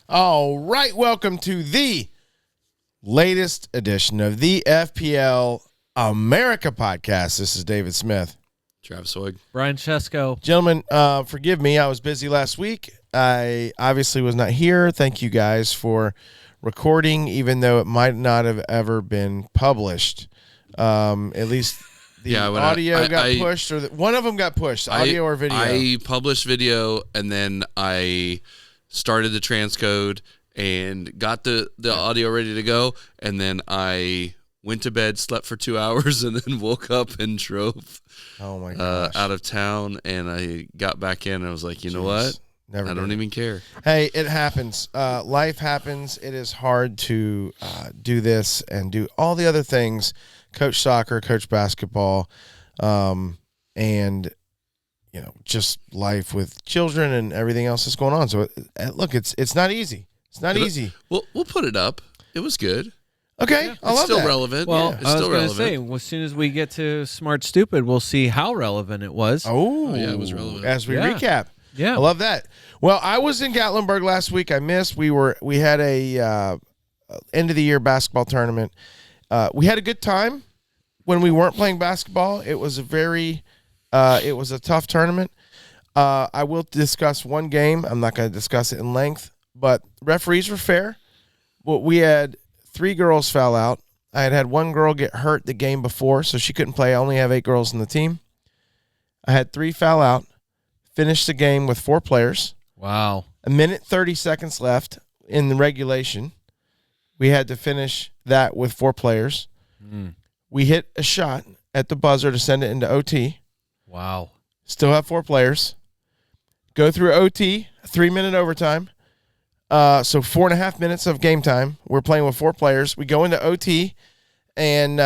All right, welcome to the latest edition of the FPL America podcast. This is David Smith. Travis Hoig. Brian Chesko. Gentlemen, forgive me. I was busy last week. I obviously was not here. Thank you guys for recording, even though it might not have ever been published. At least the audio got pushed, or one of them got pushed, audio or video. I published video, and then I started the transcode and got the audio ready to go, and then I went to bed, slept for 2 hours, and then woke up and drove out of town, and I got back in, and I was like, you know what? I don't even care. Hey, it happens. Life happens. It is hard to do this and do all the other things, coach soccer, coach basketball, and just life with children and everything else that's going on. So, look, it's not easy. It's not easy. We'll put it up. It was good. Okay, yeah, I love it's still that. relevant. Well, it's I was still going to relevant. say, as soon as we get to Smart Stupid, we'll see how relevant it was. Oh, yeah, it was relevant. As we recap. Yeah. I love that. Well, I was in Gatlinburg last week. I missed. We had a end of the year basketball tournament. We had a good time when we weren't playing basketball. It was it was a tough tournament. I will discuss one game. I'm not going to discuss it in length, but referees were fair. Well, we had 3 girls foul out. I had one girl get hurt the game before, so she couldn't play. I only have 8 girls in the team. I had 3 foul out. Finished the game with 4 players. Wow. A minute 30 seconds left in the regulation. We had to finish that with 4 players. We hit a shot at the buzzer to send it into OT. Wow. Still have 4 players. Go through OT, 3-minute overtime. So 4.5 minutes of game time. We're playing with 4 players. We go into OT, and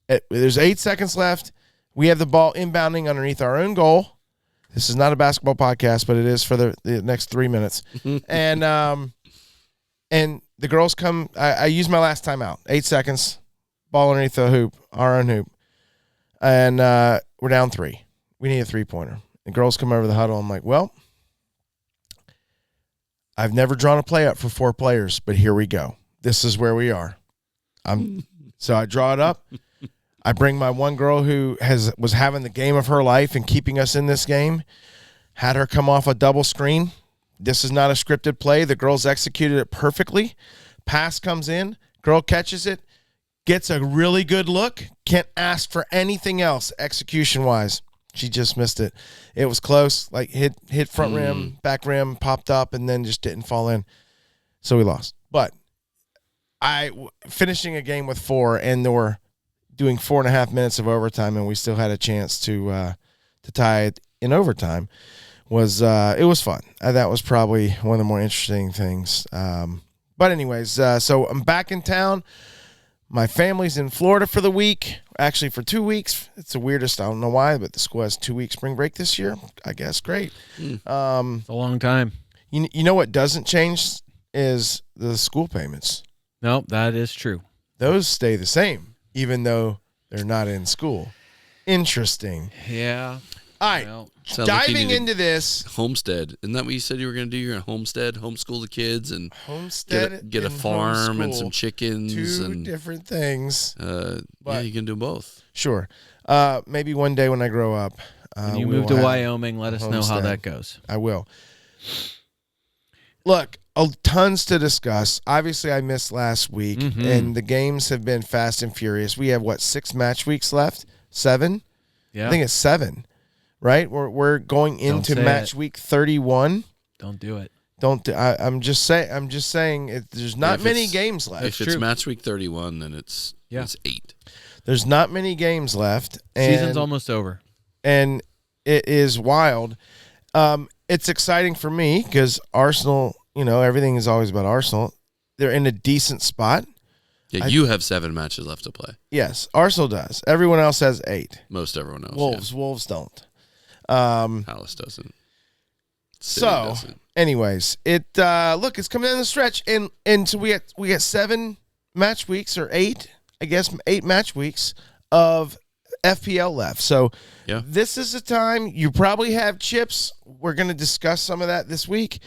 there's 8 seconds left. We have the ball inbounding underneath our own goal. This is not a basketball podcast, but it is for the next 3 minutes. And the girls come. I use my last timeout. 8 seconds. Ball underneath the hoop, our own hoop. And we're down 3. We need a 3-pointer. The girls come over the huddle. I'm like, well, I've never drawn a play up for 4 players, but here we go. This is where we are. So I draw it up. I bring my one girl who was having the game of her life and keeping us in this game, had her come off a double screen. This is not a scripted play. The girls executed it perfectly. Pass comes in. Girl catches it, gets a really good look. Can't ask for anything else execution-wise. She just missed it. It was close, like hit front rim, back rim, popped up, and then just didn't fall in. So we lost. But finishing a game with 4, and there were doing 4.5 minutes of overtime, and we still had a chance to tie it in overtime. It was fun. That was probably one of the more interesting things. But anyways, so I'm back in town. My family's in Florida for the week, actually for 2 weeks. It's the weirdest. I don't know why, but the school has 2-week spring break this year. I guess great. It's a long time. You know what doesn't change is the school payments. No, that is true. Those stay the same, even though they're not in school. Interesting. Yeah. All right. Well, diving into this. Homestead. Isn't that what you said you were going to do? You're going to homestead, homeschool the kids, and Homestead get a farm and some chickens. 2 different things. Yeah, you can do both. Sure. Maybe one day when I grow up. when you move to Wyoming, let us know how that goes. I will. Look, tons to discuss. Obviously, I missed last week, and the games have been fast and furious. We have, 6 match weeks left? 7? Yeah. I think it's 7, right? We're going into match week 31. Don't do it. I'm just saying. There's not many games left. If it's match week 31, then it's 8. There's not many games left. Season's almost over. And it is wild. It's exciting for me because Arsenal, everything is always about Arsenal. They're in a decent spot. Yeah, you have 7 matches left to play. Yes, Arsenal does. Everyone else has 8. Most everyone else. Wolves don't. Palace doesn't. City doesn't. Anyways, it's coming down the stretch, and so we got 7 match weeks, or 8, I guess, 8 match weeks of FPL left. So this is the time you probably have chips. We're going to discuss some of that this week.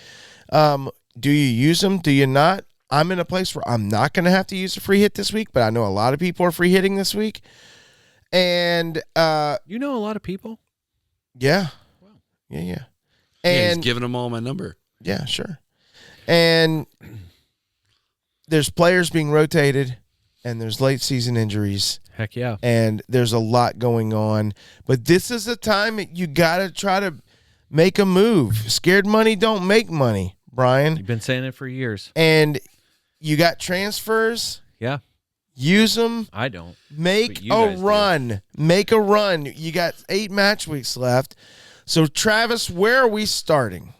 do you use them? Do you not? I'm in a place where I'm not going to have to use a free hit this week, but I know a lot of people are free hitting this week. And You know a lot of people? yeah. Wow. Yeah. Yeah, And he's giving them all my number. yeah, sure. And there's players being rotated, and there's late season injuries, Heck yeah. and there's a lot going on. But this is a time that you got to try to make a move. Scared money don't make money, Brian. You've been saying it for years. And you got transfers. Yeah. Use them. I don't. Make But you a guys do. run. Make a run. You got 8 match weeks left. So, Travis, where are we starting?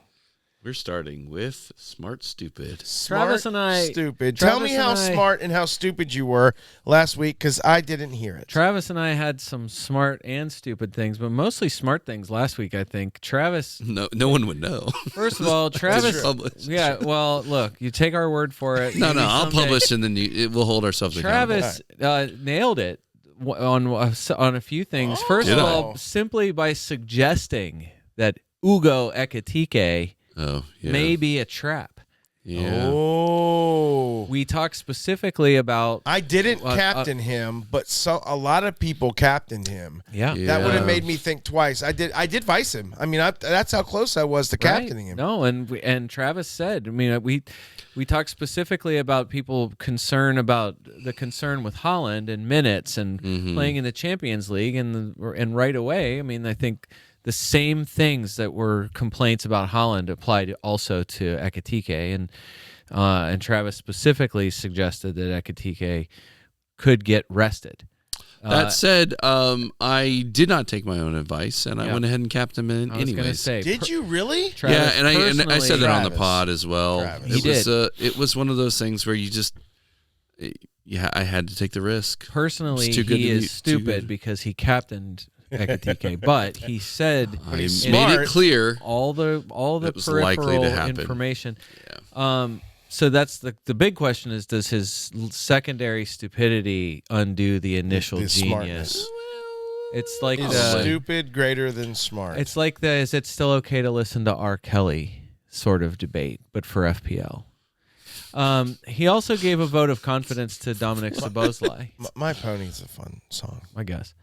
We're starting with Smart Stupid. Travis and I- Stupid. Travis Tell me how and I- smart and how stupid you were last week, because I didn't hear it. Travis and I had some smart and stupid things, but mostly smart things last week, I think. Travis, No one would know. first of all, Travis. Published. Yeah, well, look, you take our word for it. No, Maybe I'll someday- publish and then we'll hold ourselves accountable. Travis nailed it on a few things. First Did of I? all, simply by suggesting that Ugo Ekitike Oh, yeah. may be a trap. Yeah. Oh. We talked specifically about I didn't captain him, but a lot of people captained him. yeah. That would have made me think twice. I did vice him. I mean, that's how close I was to captaining him. No, and Travis said, I mean, we talked specifically about people the concern with Holland and minutes and playing in the Champions League and right away. I mean, I think the same things that were complaints about Holland applied also to Ekitike, and Travis specifically suggested that Ekitike could get rested. That said, I did not take my own advice, and I went ahead and capped him in I was going to anyways. say, Did you really? Travis, Yeah, and I said that on the Travis. pod as well. Travis. He did. It was one of those things where you just, I had to take the risk. personally, It's too good he to be- is too stupid good. because he captained Ekitike, but he said I he's made smart. it clear. all the It was likely to peripheral happen. information. Yeah. So that's the big question is, does his secondary stupidity undo the initial The genius? smartness. It's like Is the stupid greater than smart? it's like the is it still okay to listen to R. Kelly sort of debate, but for FPL. He also gave a vote of confidence to Dominic Szoboszlai. My Pony's a fun song. I guess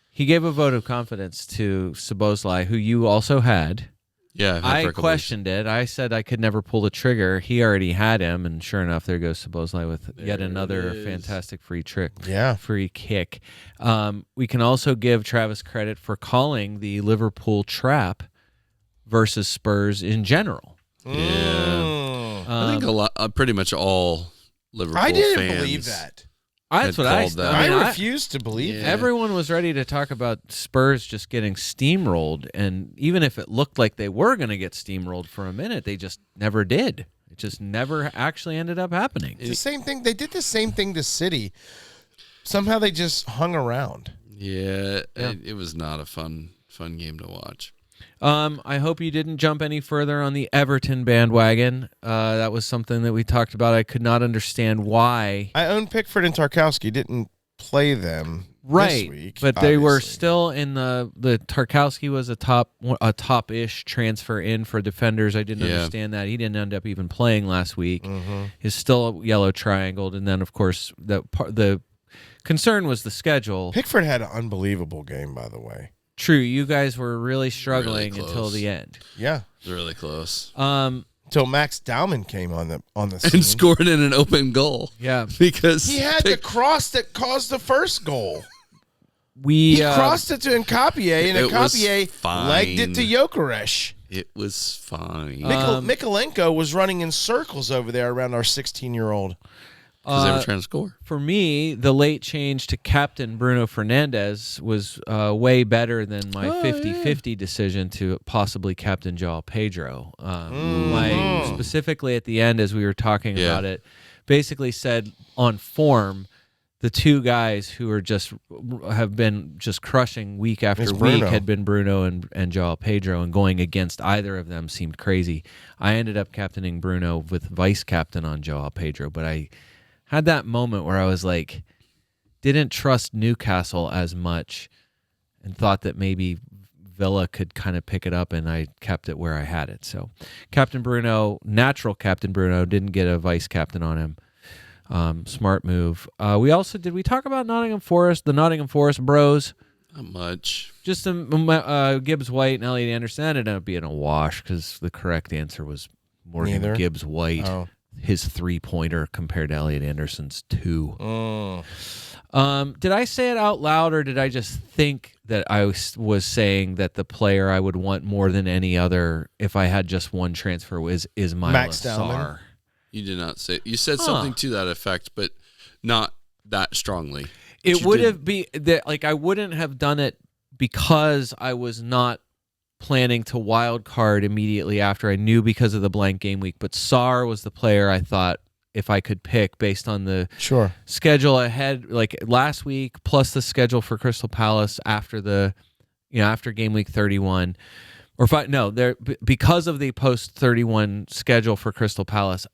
he gave a vote of confidence to Szoboszlai, who you also had. Yeah, I've had for I a couple questioned it. I said I could never pull the trigger. He already had him, and sure enough, there goes Szoboszlai with yet There another it is. fantastic free trick. Yeah. Free kick. We can also give Travis credit for calling the Liverpool trap versus Spurs in general. weeks. Yeah, I think a lot, pretty much all Liverpool I didn't fans believe that. That's had what I called that. I mean, I refuse to believe Yeah. that. everyone was ready to talk about Spurs just getting steamrolled, and even if it looked like they were going to get steamrolled for a minute, they just never did. It just never actually ended up happening. It's the same thing. They did the same thing to City. Somehow they just hung around. Yeah, it was not a fun game to watch. I hope you didn't jump any further on the Everton bandwagon. That was something that we talked about. I could not understand why. I own Pickford and Tarkowski. Didn't play them Right, this week, but they were obviously. still in the Tarkowski was a top-ish transfer in for defenders. I didn't Yeah. understand that. He didn't end up even playing last week. Mm-hmm. He's still yellow triangled, and then of course the concern was the schedule. Pickford had an unbelievable game, by the way. True, you guys were really struggling Really until close. the end. Yeah, It was really close. until Max Dowman came on the scene. And scored in an open goal Yeah, because He had the cross that caused the first goal. we He crossed it to Nkapie, and It was Nkapie fine. legged it to Gyökeres. it was fine Mikolenko was running in circles over there around our 16-year-old. because they were trying to score. For me, the late change to captain Bruno Fernandes was way better than my 50-50 decision to possibly captain Joao Pedro. Specifically at the end, as we were talking Yeah. about it, basically said on form, the two guys who have been just crushing week after It's week Bruno. had been Bruno and Joao Pedro, and going against either of them seemed crazy. I ended up captaining Bruno with vice captain on Joao Pedro, but I had that moment where I was like, didn't trust Newcastle as much and thought that maybe Villa could kind of pick it up, and I kept it where I had it. So Captain Bruno, natural Captain Bruno, didn't get a vice captain on him. Smart move. Did we talk about Nottingham Forest, the Nottingham Forest bros? Not much. Just Gibbs White and Elliot Anderson. That ended up being a wash because the correct answer was Morgan Gibbs White. Oh. His 3-pointer compared to Elliot Anderson's 2. Mm. Did I say it out loud, or did I just think that I was saying that the player I would want more than any other if I had just one transfer is Myla Max Dowman? Sarr? You did not say. You said something to that effect, but not that strongly. It would have been that, like, I wouldn't have done it because I was not planning to wild card immediately after. I knew because of the blank game week, but Sarr was the player I thought if I could pick based on the schedule ahead, like last week, plus the schedule for Crystal Palace after after game week 31, because of the post 31 schedule for Crystal Palace,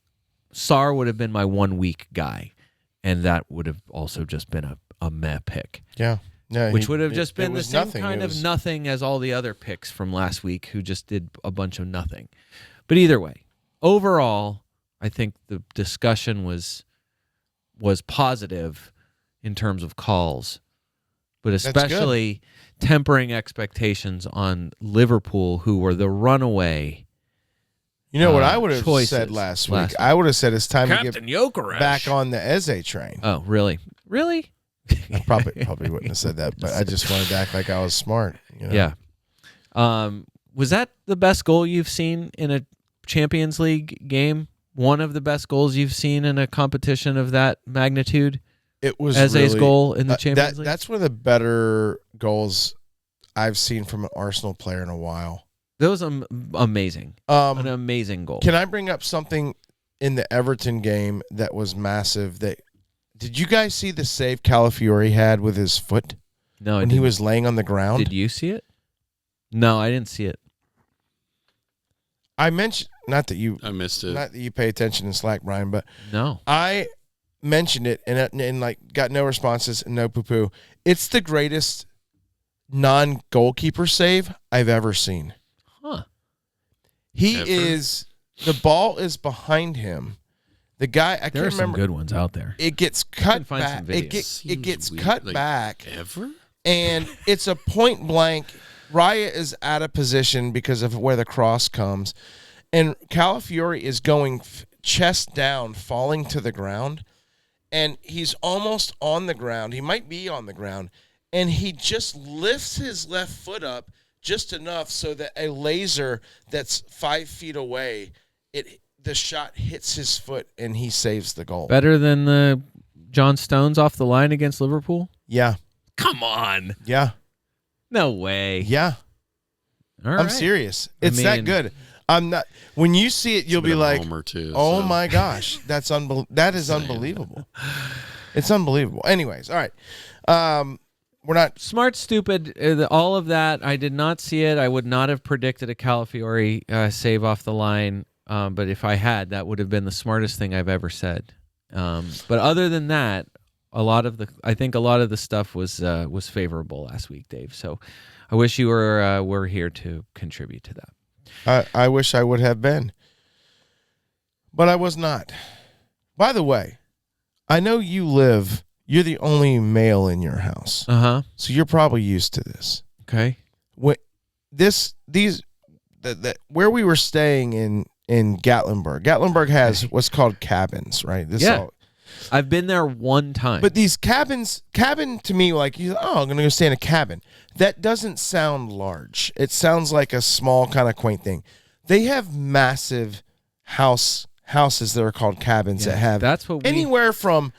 Sarr would have been my 1 week guy, and that would have also just been a meh pick. Yeah. Yeah, which would have just been the same nothing. kind of nothing as all the other picks from last week who just did a bunch of nothing. But either way, overall, I think the discussion was positive in terms of calls, but especially tempering expectations on Liverpool, who were the runaway. You know what I would have said last week? I would have said it's time Captain to get Gyökeres back on the Eze train. Oh, really? Really? I probably wouldn't have said that, but I just wanted to act like I was smart. You know? Yeah. Was that the best goal you've seen in a Champions League game? One of the best goals you've seen in a competition of that magnitude? It was Eze's really, goal in the Champions League? That's one of the better goals I've seen from an Arsenal player in a while. That was amazing. An amazing goal. Can I bring up something in the Everton game that was massive? Did you guys see the save Calafiori had with his foot? No, when he was laying on the ground? Did you see it? No, I didn't see it. I mentioned I missed it. Not that you pay attention in Slack, Brian, but no, I mentioned it and like got no responses and no poo poo. It's the greatest non-goalkeeper save I've ever seen. Huh? The ball is behind him. The guy, I can't remember. There are some good ones out there. It gets cut back. It gets cut back. Ever? And it's a point blank. Raya is out of position because of where the cross comes. And Calafiori is going chest down, falling to the ground. And he's almost on the ground. He might be on the ground. And he just lifts his left foot up just enough so that a laser that's 5 feet away, the shot hits his foot and he saves the goal. Better than the John Stones off the line against Liverpool? Yeah. Come on. Yeah. No way. Yeah. All right. I'm serious. It's that good. I'm not. When you see it, you'll be like, "Oh my gosh, that is unbelievable." It's unbelievable. Anyways, all right. We're not smart, stupid. All of that. I did not see it. I would not have predicted a Calafiori save off the line. But if I had, that would have been the smartest thing I've ever said. But other than that, I think a lot of the stuff was favorable last week, Dave. So I wish you were here to contribute to that. I wish I would have been, but I was not. By the way, I know you're the only male in your house. So you're probably used to this. Okay. Where we were staying in Gatlinburg. Gatlinburg has what's called cabins, right? I've been there one time. But these cabin to me, like, I'm going to go stay in a cabin. That doesn't sound large. It sounds like a small kind of quaint thing. They have massive houses that are called cabins that have anywhere from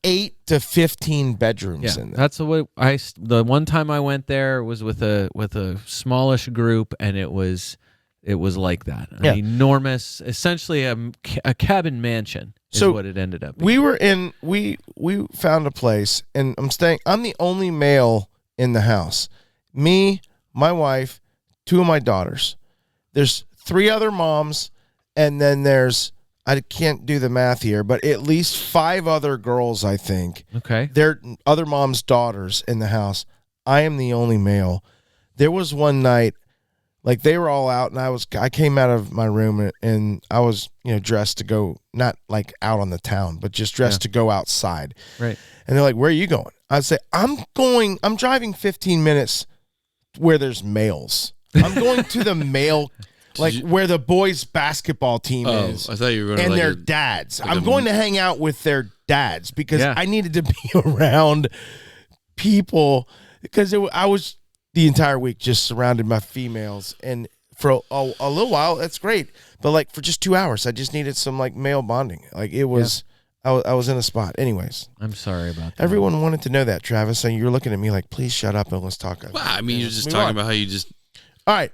8 to 15 bedrooms in them. That's the one time I went there was with a smallish group, and it was like that. An enormous, essentially a cabin mansion is what it ended up being. We found a place, and I'm the only male in the house. Me, my wife, 2 of my daughters. There's 3 other moms, and then I can't do the math here, but at least 5 other girls, I think. Okay. They're other moms' daughters in the house. I am the only male. There was one night, like they were all out, and I came out of my room and I was, dressed to go, not like out on the town, but just dressed to go outside. Right. And they're like, "Where are you going?" I'd say, I'm driving 15 minutes where there's males. I'm going to the male, where the boys basketball team is. I thought you were going and to their dads. I'm going to hang out with their dads because I needed to be around people because I was the entire week just surrounded by females, and for a little while that's great, but like for just 2 hours I just needed some like male bonding. Like it was I was in a spot. Anyways, I'm sorry about that. everyone wanted to know that, Travis, and you're looking at me like, please shut up and let's talk. Well, I mean, you're just talking about how you just all right,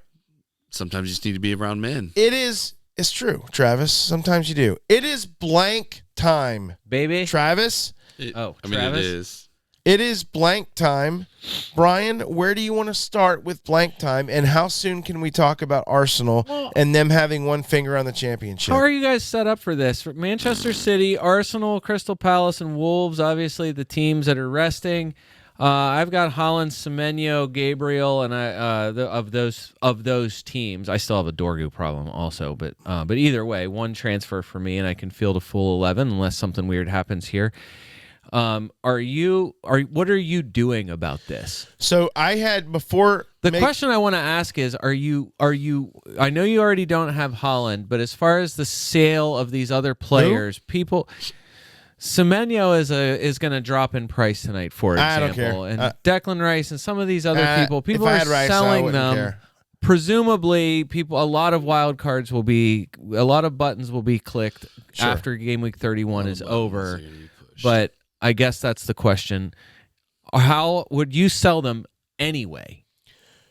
sometimes you just need to be around men. it's true, Travis, sometimes you do. It is blank time, baby. Travis. It Travis? is. It is blank time. Brian, where do you want to start with blank time, and how soon can we talk about Arsenal and them having one finger on the championship? How are you guys set up for this? For Manchester City, Arsenal, Crystal Palace, and Wolves, obviously the teams that are resting. I've got Holland, Semenyo, Gabriel, and of those teams, I still have a Dorgu problem also. But either way, one transfer for me, and I can field a full 11 unless something weird happens here. What are you doing about this? So I had before question I want to ask is, are you I know you already don't have Holland, but as far as the sale of these other players, Semenyo is going to drop in price tonight, for example. I don't care. And Declan Rice and some of these other people I are had Rice, selling I them. care. Presumably, a lot of wild cards a lot of buttons will be clicked after game week 31 is over. But I guess that's the question. How would you sell them anyway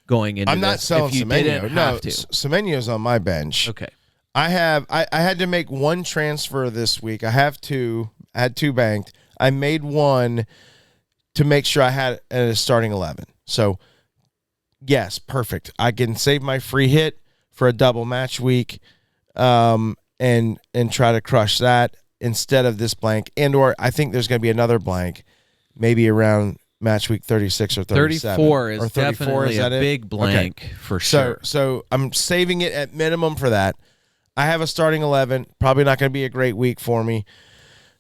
going into I'm not this selling if you Semenyo. didn't have to? Semenyo's on my bench. Okay. I had to make one transfer this week. I had two banked. I made one to make sure I had a starting 11. So, yes, perfect. I can save my free hit for a double match week, and try to crush that instead of this blank. Or I think there's going to be another blank, maybe around match week 36 or 37. 34 is or 34, definitely is that a it? big blank for sure. So I'm saving it at minimum for that. I have a starting 11. Probably not going to be a great week for me,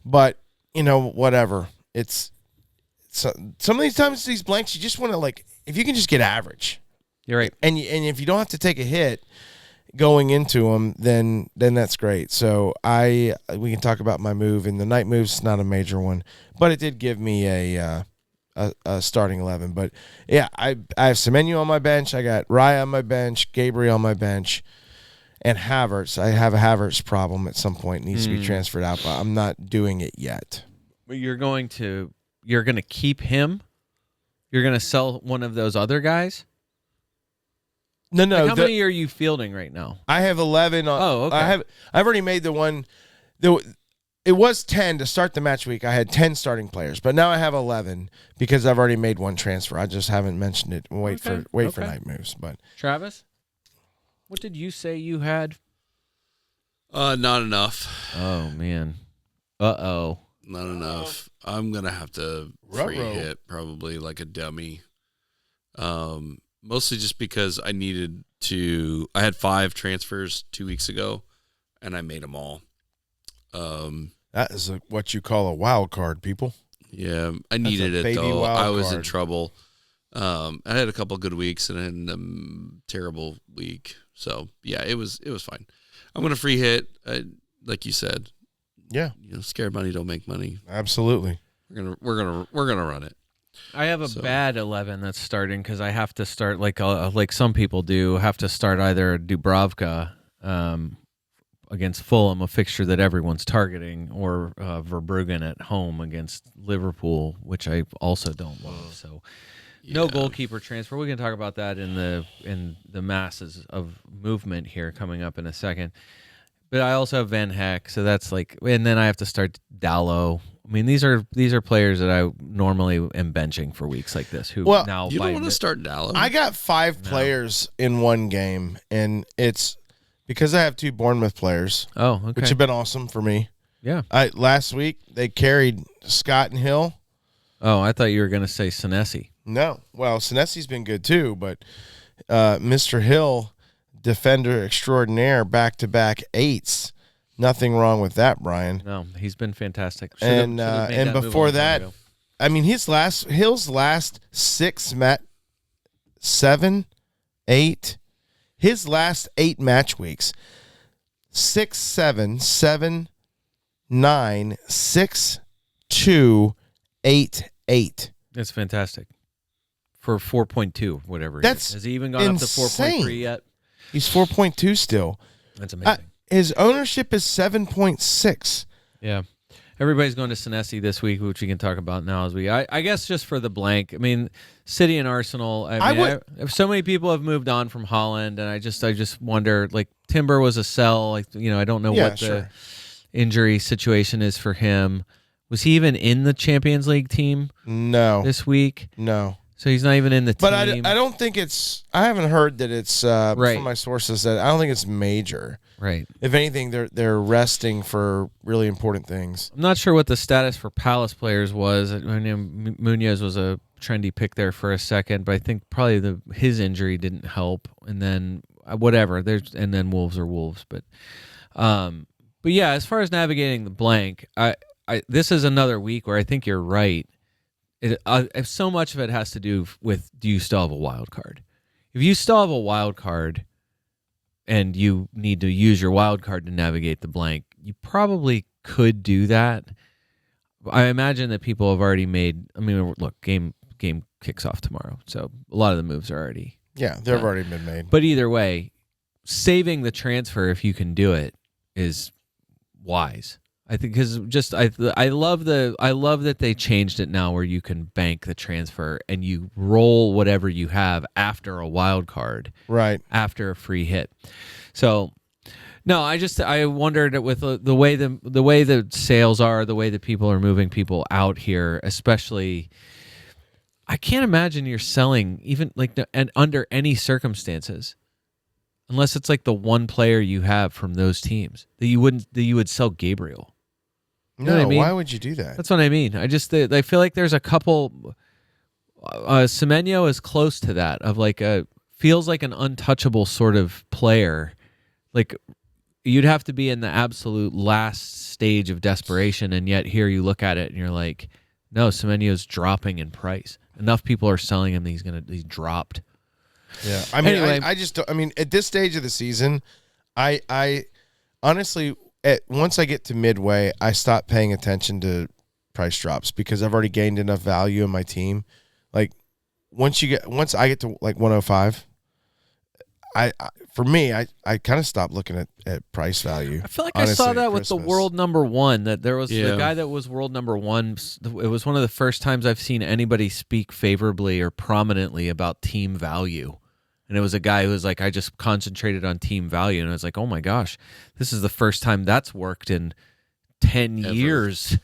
but whatever. It's some of these times, these blanks, you just want to if you can just get average. You're right. And if you don't have to take a hit going into them, then that's great. So we can talk about my move, and the night move's not a major one, but it did give me a starting 11. But yeah, I have Semenyo on my bench. I got Raya on my bench, Gabriel on my bench, and Havertz. I have a Havertz problem at some point. It needs to be transferred out, but I'm not doing it yet. But you're going to keep him? You're going to sell one of those other guys? No. How many are you fielding right now? I have 11 on. Oh, okay. I've already made the one. It was 10 to start the match week. I had 10 starting players, but now I have 11 because I've already made one transfer. I just haven't mentioned it. Wait for night moves. But Travis, what did you say you had? Not enough. Oh man. Not enough. I'm gonna have to free hit probably like a dummy. Mostly just because I had 5 transfers 2 weeks ago, and I made them all. that is what you call a wild card, people. Yeah, I needed it though. I was in trouble. I had a couple good weeks and then a terrible week. So yeah, it was fine. I'm gonna free hit, like you said. Yeah, scared money don't make money. Absolutely. We're gonna run it. I have a bad 11 that's starting because I have to start like some people do. Have to start either Dubravka against Fulham, a fixture that everyone's targeting, or Verbruggen at home against Liverpool, which I also don't love. So no goalkeeper transfer. We can talk about that in the masses of movement here coming up in a second. But I also have Van Heck, so that's and then I have to start Dallo. I mean, these are players that I normally am benching for weeks like this. Who now you don't want to start Dallo. I got 5 players in one game, and it's because I have 2 Bournemouth players. Oh, okay. Which have been awesome for me. Yeah. Last week they carried Scott and Hill. Oh, I thought you were going to say Senesi. No, well, Senesi's been good too, but Mr. Hill, defender extraordinaire, back-to-back 8s. Nothing wrong with that, Brian. No, he's been fantastic. And before that, I mean, Hill's last 7, 8, his last 8 match weeks, 6, 7, 7, 9, 6, 2, 8, 8. That's fantastic. For 4.2, whatever. Has he even gone insane. Up to 4.3 yet? He's 4.2 still. That's amazing. His ownership is 7.6. Yeah. Everybody's going to Senesi this week, which we can talk about now. I guess just for the blank. I mean, City and Arsenal. So many people have moved on from Holland, and I just wonder. Like Timber was a sell. Like I don't know what the injury situation is for him. Was he even in the Champions League team? No. This week? No. So he's not even in the team. But I don't think it's. I haven't heard that it's from my sources that I don't think it's major. Right. If anything, they're resting for really important things. I'm not sure what the status for Palace players was. I mean, Munoz was a trendy pick there for a second, but I think probably his injury didn't help. And then whatever. And then Wolves are Wolves. But yeah, as far as navigating the blank, this is another week where I think you're right. So much of it has to do with, do you still have a wild card? If you still have a wild card and you need to use your wild card to navigate the blank, you probably could do that. I imagine that people have already made. I mean, look, game kicks off tomorrow, so a lot of the moves are already. Yeah, they've already been made. But either way, saving the transfer if you can do it is wise. I think because I love that they changed it now where you can bank the transfer and you roll whatever you have after a wild card, right? After a free hit. So, no, I wondered with the way the sales are, the way that people are moving people out here, especially. I can't imagine you're selling even and under any circumstances. Unless it's like the one player you have from those teams that you would sell Gabriel. You know what I mean? Why would you do that? That's what I mean. I feel like there's a couple. Semenyo is close to that of feels like an untouchable sort of player. Like you'd have to be in the absolute last stage of desperation, and yet here you look at it and you're like, no, Semenyo's dropping in price. Enough people are selling him that he's dropped. Yeah, I mean, anyway, I just don't. I mean, at this stage of the season, I honestly, once I get to midway, I stop paying attention to price drops because I've already gained enough value in my team. Like once I get to like 105, I kind of stop looking at price value. I feel like honestly, I saw that with the world number one, that there was the guy that was world number one. It was one of the first times I've seen anybody speak favorably or prominently about team value. And it was a guy who was like, I just concentrated on team value. And I was like, oh my gosh, this is the first time that's worked in 10 years.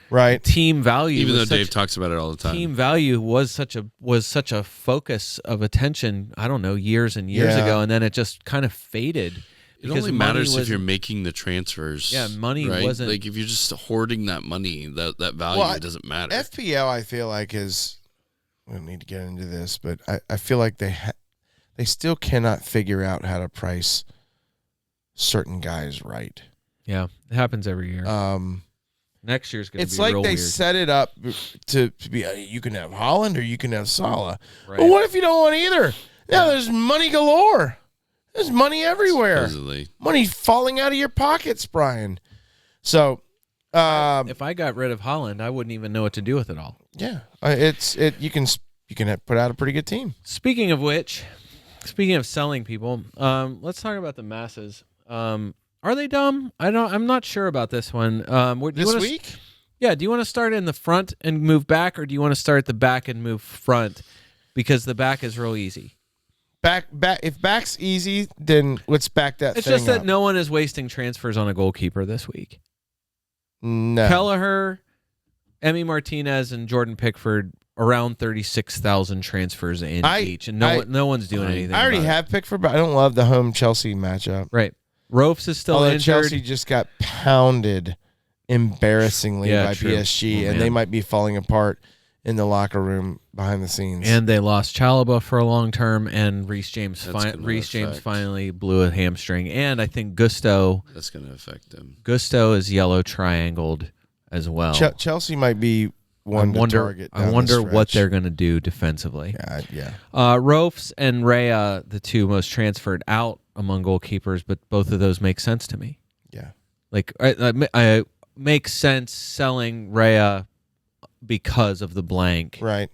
Right. Team value. Even though Dave talks about it all the time. Team value was such a focus of attention, I don't know, years and years ago. And then it just kind of faded. It only matters if you're making the transfers. Yeah, money wasn't. Like if you're just hoarding that money, that value doesn't matter. FPL, I feel like is, we don't need to get into this, but I feel like they still cannot figure out how to price certain guys right. Yeah, it happens every year. Next year's going to be It's like real they weird. set it up to be, you can have Holland or you can have Salah. Right. But what if you don't want either? Yeah, there's money galore. There's money everywhere. Supposedly. Money falling out of your pockets, Brian. So, if I got rid of Holland, I wouldn't even know what to do with it all. yeah, you can put out a pretty good team. Speaking of selling people, let's talk about the masses. Are they dumb? I'm not sure about this one. This week? Yeah. Do you want to start in the front and move back, or do you want to start at the back and move front? Because the back is real easy. Back. If back's easy, then let's back that. It's thing just that up. no one is wasting transfers on a goalkeeper this week. No. Kelleher, Emi Martinez, and Jordan Pickford around 36,000 transfers in each, and no one's doing anything. I already have Pickford, but I don't love the home Chelsea matchup. Right. Ropes is still injured. Chelsea just got pounded embarrassly by true. PSG, Oh, and they man. might be falling apart in the locker room behind the scenes. And they lost Chalaba for a long term, and Reece James affect. finally blew a hamstring, and I think Gusto. That's going to affect them. Gusto is yellow triangled as well. Chelsea might be one to target. I wonder what they're going to do defensively. Yeah. Rofs and Rhea, the two most transferred out among goalkeepers, but both of those make sense to me. Yeah. Like I make sense selling Rhea because of the blank. Right.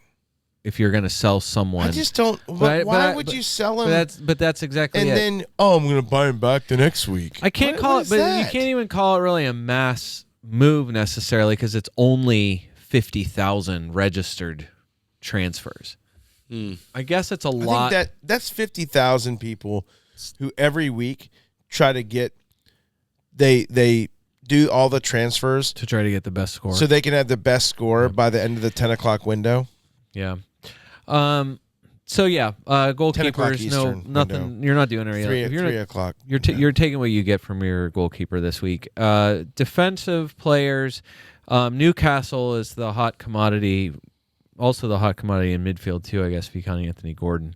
If you're going to sell someone, I just don't. Why would you sell him? But that's exactly and it. then I'm going to buy him back the next week. I can't call it, but you can't even call it really a mass move necessarily because it's only 50,000 registered transfers. I guess it's a lot. I think that's 50,000 people who every week try to get. They do all the transfers to try to get the best score, so they can have the best score by the end of the 10 o'clock window. Yeah. So yeah, goalkeepers. Eastern nothing. window. You're not doing anything. 3 o'clock. You're taking what you get from your goalkeeper this week. Defensive players. Newcastle is the hot commodity. Also the hot commodity in midfield too, I guess, if you count Anthony Gordon.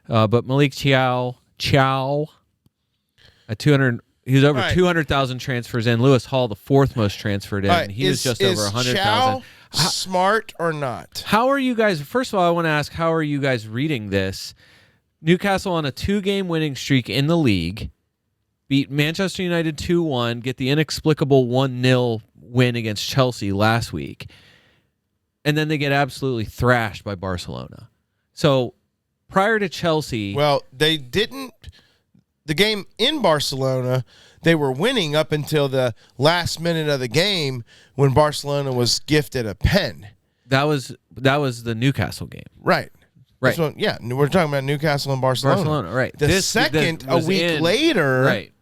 But Malik Chow at 200. He was over 200,000 transfers in. Lewis Hall, the fourth most transferred in. He was just over 100,000. Smart or not? How are you guys? First of all, I want to ask, how are you guys reading this? Newcastle on a 2-game winning streak in the league, beat Manchester United 2-1, get the inexplicable 1-0 win against Chelsea last week, and then they get absolutely thrashed by Barcelona. So prior to Chelsea... Well, they didn't... The game in Barcelona, they were winning up until the last minute of the game when Barcelona was gifted a pen. That was the Newcastle game. Right. Right. Yeah, we're talking about Newcastle and Barcelona. Right. A week later... Right.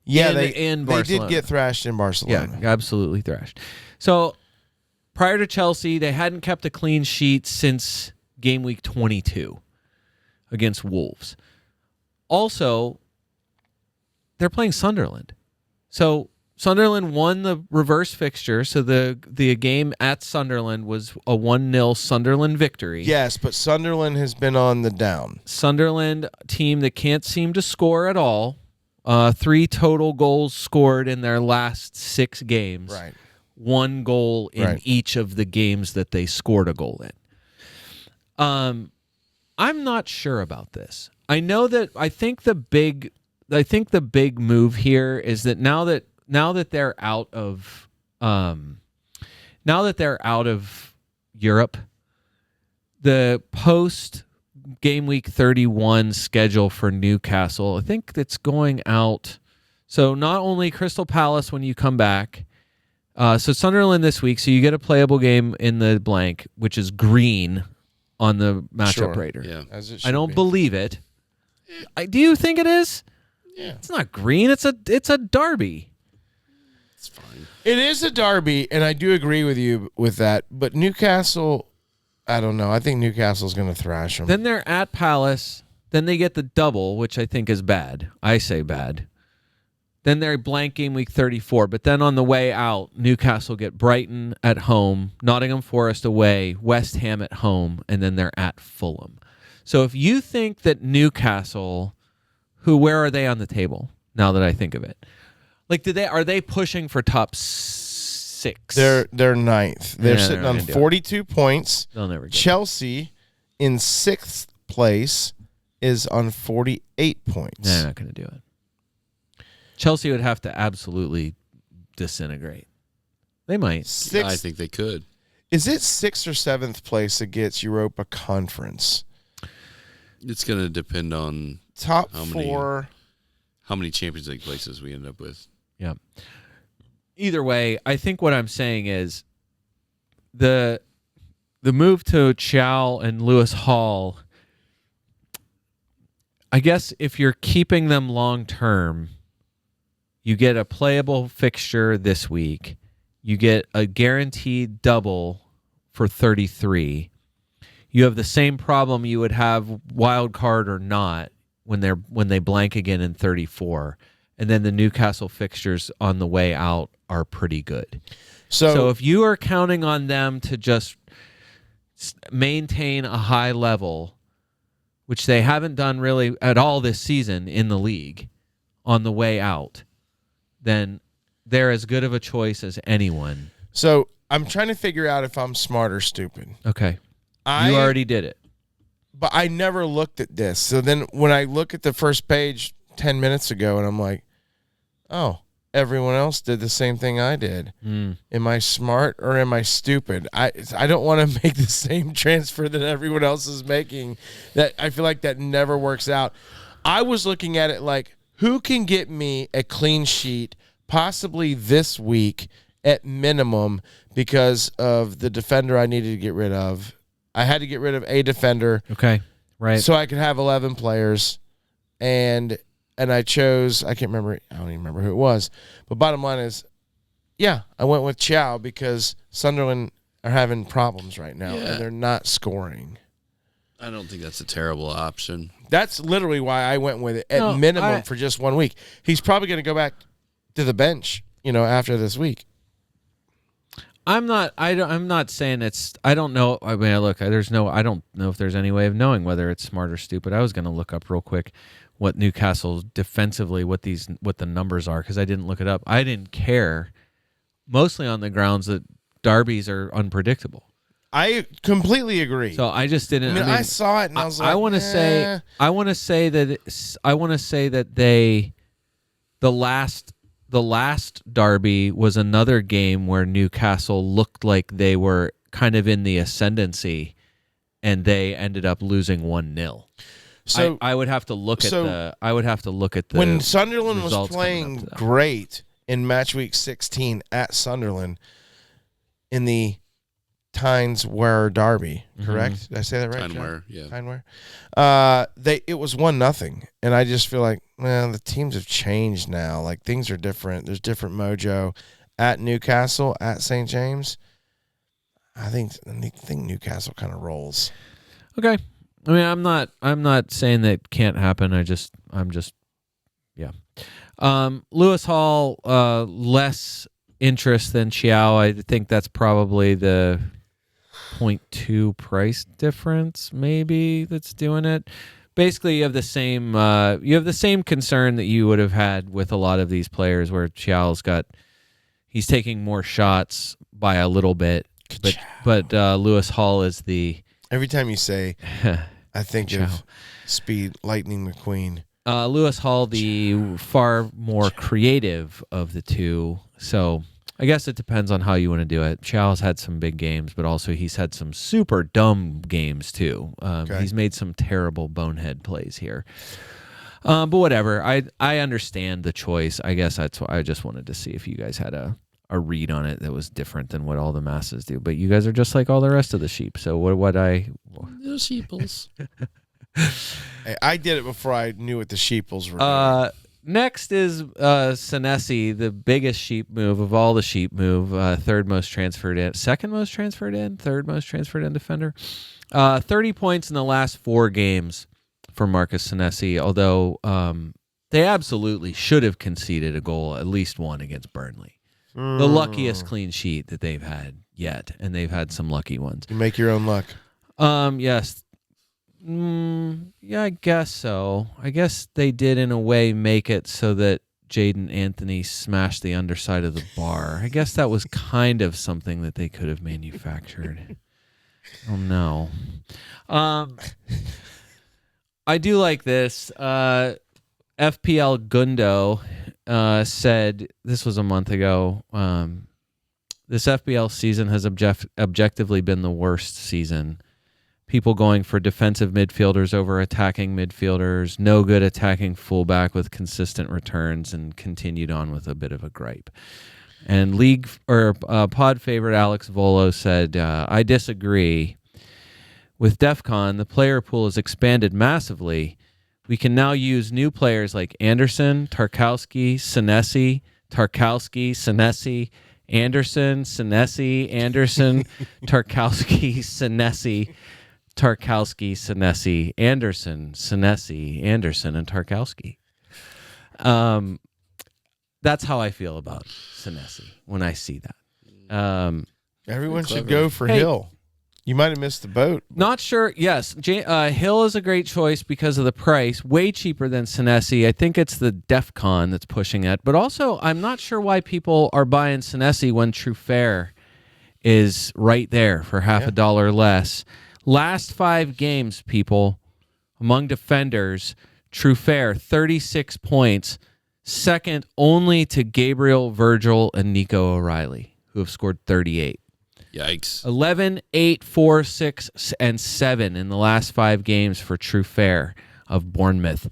Yeah, they did get thrashed in Barcelona. Yeah, absolutely thrashed. So prior to Chelsea, they hadn't kept a clean sheet since game week 22 against Wolves. Also, they're playing Sunderland. So Sunderland won the reverse fixture, so the game at Sunderland was a 1-0 Sunderland victory. Yes, but Sunderland has been on the down. Sunderland, team that can't seem to score at all. 3 total goals scored in their last 6 games. Right. 1 goal in each of the games that they scored a goal in. I'm not sure about this. I think the big move here is that now that they're out of Europe, the post game week 31 schedule for Newcastle, I think it's going out. So not only Crystal Palace when you come back, so Sunderland this week, so you get a playable game in the blank, which is green on the matchup rater. Yeah. I don't believe it. Do you think it is? Yeah. It's not green. It's a derby. It's fine. It is a derby, and I do agree with you with that. But Newcastle, I don't know. I think Newcastle's going to thrash them. Then they're at Palace. Then they get the double, which I think is bad. I say bad. Then they're blank game week 34. But then on the way out, Newcastle get Brighton at home, Nottingham Forest away, West Ham at home, and then they're at Fulham. So if you think that Newcastle, where are they on the table now that I think of it? Like, are they pushing for top 6? They're ninth. They're sitting on 42 points. They'll never get Chelsea in 6th place is on 48 points. They're not going to do it. Chelsea would have to absolutely disintegrate. They might. I think they could. Is it 6th or 7th place that gets Europa Conference? It's going to depend on top 4. How many Champions League places we end up with. Yeah. Either way, I think what I'm saying is the move to Chow and Lewis Hall, I guess if you're keeping them long term, you get a playable fixture this week. You get a guaranteed double for 33. You have the same problem you would have wild card or not when they blank again in 34. And then the Newcastle fixtures on the way out are pretty good. So if you are counting on them to just maintain a high level, which they haven't done really at all this season in the league, on the way out, then they're as good of a choice as anyone. So I'm trying to figure out if I'm smart or stupid. Okay. You already did it. But I never looked at this. So then when I look at the first page 10 minutes ago and I'm like, oh, everyone else did the same thing I did. Am I smart or am I stupid? I don't want to make the same transfer that everyone else is making. That I feel like that never works out. I was looking at it like, who can get me a clean sheet possibly this week at minimum because of the defender I needed to get rid of. I had to get rid of a defender. Okay, right. So I could have 11 players. And I chose, I don't even remember who it was. But bottom line is, yeah, I went with Chow because Sunderland are having problems right now, and they're not scoring. I don't think that's a terrible option. That's literally why I went with it at minimum for just 1 week. He's probably going to go back to the bench, after this week. I'm not saying it's. I don't know. I mean, look. I don't know if there's any way of knowing whether it's smart or stupid. I was going to look up real quick what Newcastle defensively, what the numbers are, because I didn't look it up. I didn't care, mostly on the grounds that derbies are unpredictable. I completely agree. So I just didn't. I saw it and I was like, I want to say that the last derby was another game where Newcastle looked like they were kind of in the ascendancy, and they ended up losing 1-0. So I would have to look at the when Sunderland was playing great in match week 16 at Sunderland in the Tynesware derby, correct? Did I say that right? Tynesware, yeah. Tynesware. It was 1-0, and I just feel like, the teams have changed now. Like, things are different. There's different mojo at Newcastle, at St. James. I think Newcastle kind of rolls. Okay. I mean, I'm not saying that can't happen. Yeah. Lewis Hall, less interest than Chiao. I think that's probably the 0.2 price difference, maybe, that's doing it. Basically, you have the same concern that you would have had with a lot of these players, where he's taking more shots by a little bit, but Lewis Hall is the. Every time you say, I think of Speed Lightning McQueen. Lewis Hall, the far more creative of the two. So I guess it depends on how you want to do it. Chow's had some big games, but also he's had some super dumb games too. He's made some terrible bonehead plays here. But whatever. I understand the choice. I guess that's why I just wanted to see if you guys had a read on it that was different than what all the masses do. But you guys are just like all the rest of the sheep. So the sheeples. I did it before I knew what the sheeples were doing. Next is Senesi, the biggest sheep move of all the sheep move. Third most transferred in, second most transferred in, third most transferred in defender. 30 points in the last 4 games for Marcus Senesi, although they absolutely should have conceded a goal, at least one, against Burnley. The luckiest clean sheet that they've had yet, and they've had some lucky ones. You make your own luck. Yes. Yeah, I guess so. I guess they did, in a way, make it so that Jaden Anthony smashed the underside of the bar. I guess that was kind of something that they could have manufactured. Oh, no. I do like this. FPL Gundo said, this was a month ago, this FPL season has objectively been the worst season. People going for defensive midfielders over attacking midfielders, no good attacking fullback with consistent returns, and continued on with a bit of a gripe. And pod favorite Alex Volo said, I disagree. With DEF CON, the player pool has expanded massively. We can now use new players like Anderson, Tarkowski, Senesi, Anderson, Senesi, Anderson, Tarkowski, Senesi, Anderson, Senesi, Anderson, and Tarkowski. That's how I feel about Senesi when I see that. Everyone should go for Hill. You might have missed the boat. Not sure. Yes, Hill is a great choice because of the price. Way cheaper than Senesi. I think it's the DEF CON that's pushing it. But also, I'm not sure why people are buying Senesi when True Fair is right there for half a dollar less. Last 5 games, people, among defenders, True Fair, 36 points, second only to Gabriel, Virgil, and Nico O'Reilly, who have scored 38. Yikes. 11, 8, 4, 6, and 7 in the last 5 games for True Fair of Bournemouth.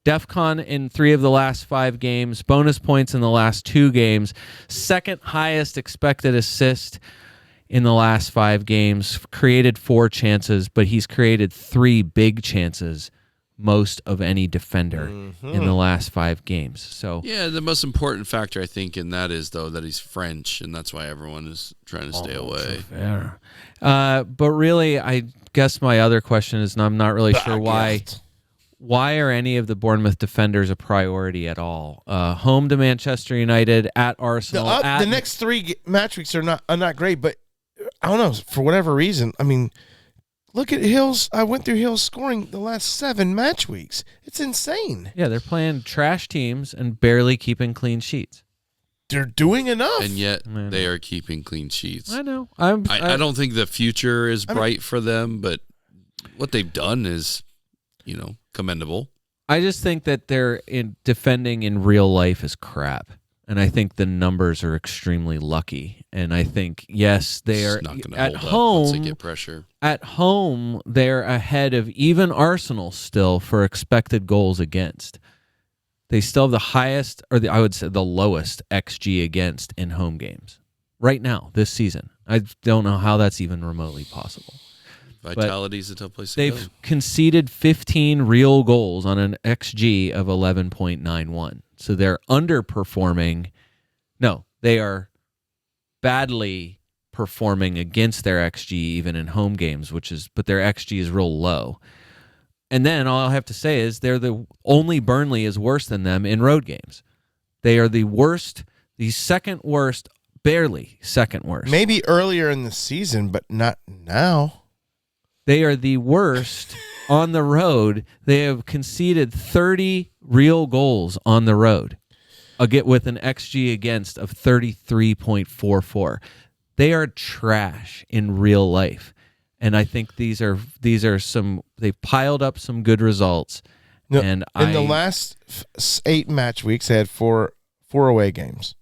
DEFCON in 3 of the last 5 games, bonus points in the last 2 games, second highest expected assist in the last 5 games, created 4 chances, but he's created 3 big chances, most of any defender in the last 5 games. So yeah, the most important factor I think in that is though that he's French, and that's why everyone is trying to stay away. But really, I guess my other question is, and I'm not really sure why are any of the Bournemouth defenders a priority at all? Home to Manchester United, at Arsenal. The next 3 match weeks are not great, but I don't know, for whatever reason. I mean, look at Hill's. I went through Hill's scoring the last 7 match weeks. It's insane. Yeah, they're playing trash teams and barely keeping clean sheets. They're doing enough. And yet they are keeping clean sheets. I know. I don't think the future is bright for them, but what they've done is, commendable. I just think that they're defending in real life is crap. And I think the numbers are extremely lucky. And I think, yes, they are at home. Once they get pressure. At home, they're ahead of even Arsenal still for expected goals against. They still have the highest, I would say the lowest XG against in home games right now this season. I don't know how that's even remotely possible. Vitality is a tough place to go. They've conceded 15 real goals on an XG of 11.91. So they're underperforming. No, they are badly performing against their XG even in home games, but their XG is real low. And then all I have to say is only Burnley is worse than them in road games. They are the worst, the second worst, barely second worst. Maybe earlier in the season, but not now. They are the worst on the road. They have conceded 30 real goals on the road, with an XG against of 33.44. They are trash in real life. And I think they've piled up some good results. No, in the last 8 match weeks, they had 4 away games.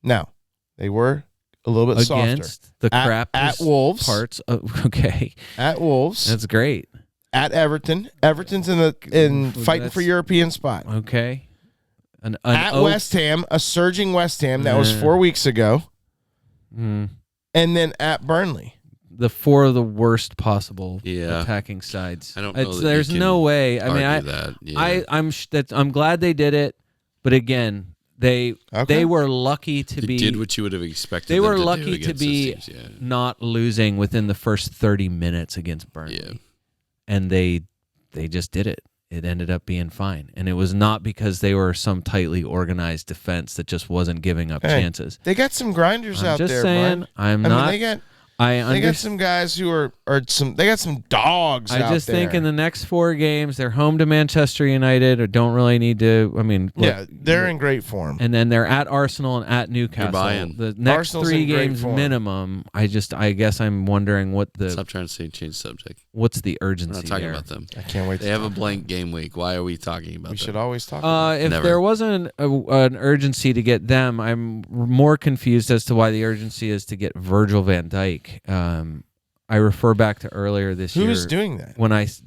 Now, they were a little bit against softer. The crap at Wolves. Okay. At Wolves. That's great. At Everton. Everton's in fighting for European spot. Okay. At West Ham, a surging West Ham. That was 4 weeks ago. And then at Burnley. The 4 of the worst possible attacking sides. I don't know. There's no way. I mean, that. Yeah. I'm glad they did it, but again, they were lucky to They did what you would have expected. They were them lucky to be not losing within the first 30 minutes against Burnley. Yeah. And they just did it. It ended up being fine. And it was not because they were some tightly organized defense that just wasn't giving up chances. They got some grinders out there. Just saying, Brian. They got some guys who they got some dogs out there. I just think in the next 4 games, they're home to Manchester United or don't really need to. I mean, they're in great form. And then they're at Arsenal and at Newcastle. The next Arsenal's 3 in great games form. minimum. I guess I'm wondering Stop trying to change subject. What's the urgency? We're not talking there? about them. I can't wait. They have a blank game week. Why are we talking about them? We should always talk about if Never. there wasn't an urgency to get them, I'm more confused as to why the urgency is to get Virgil van Dijk. I refer back to earlier this year. Who is doing that?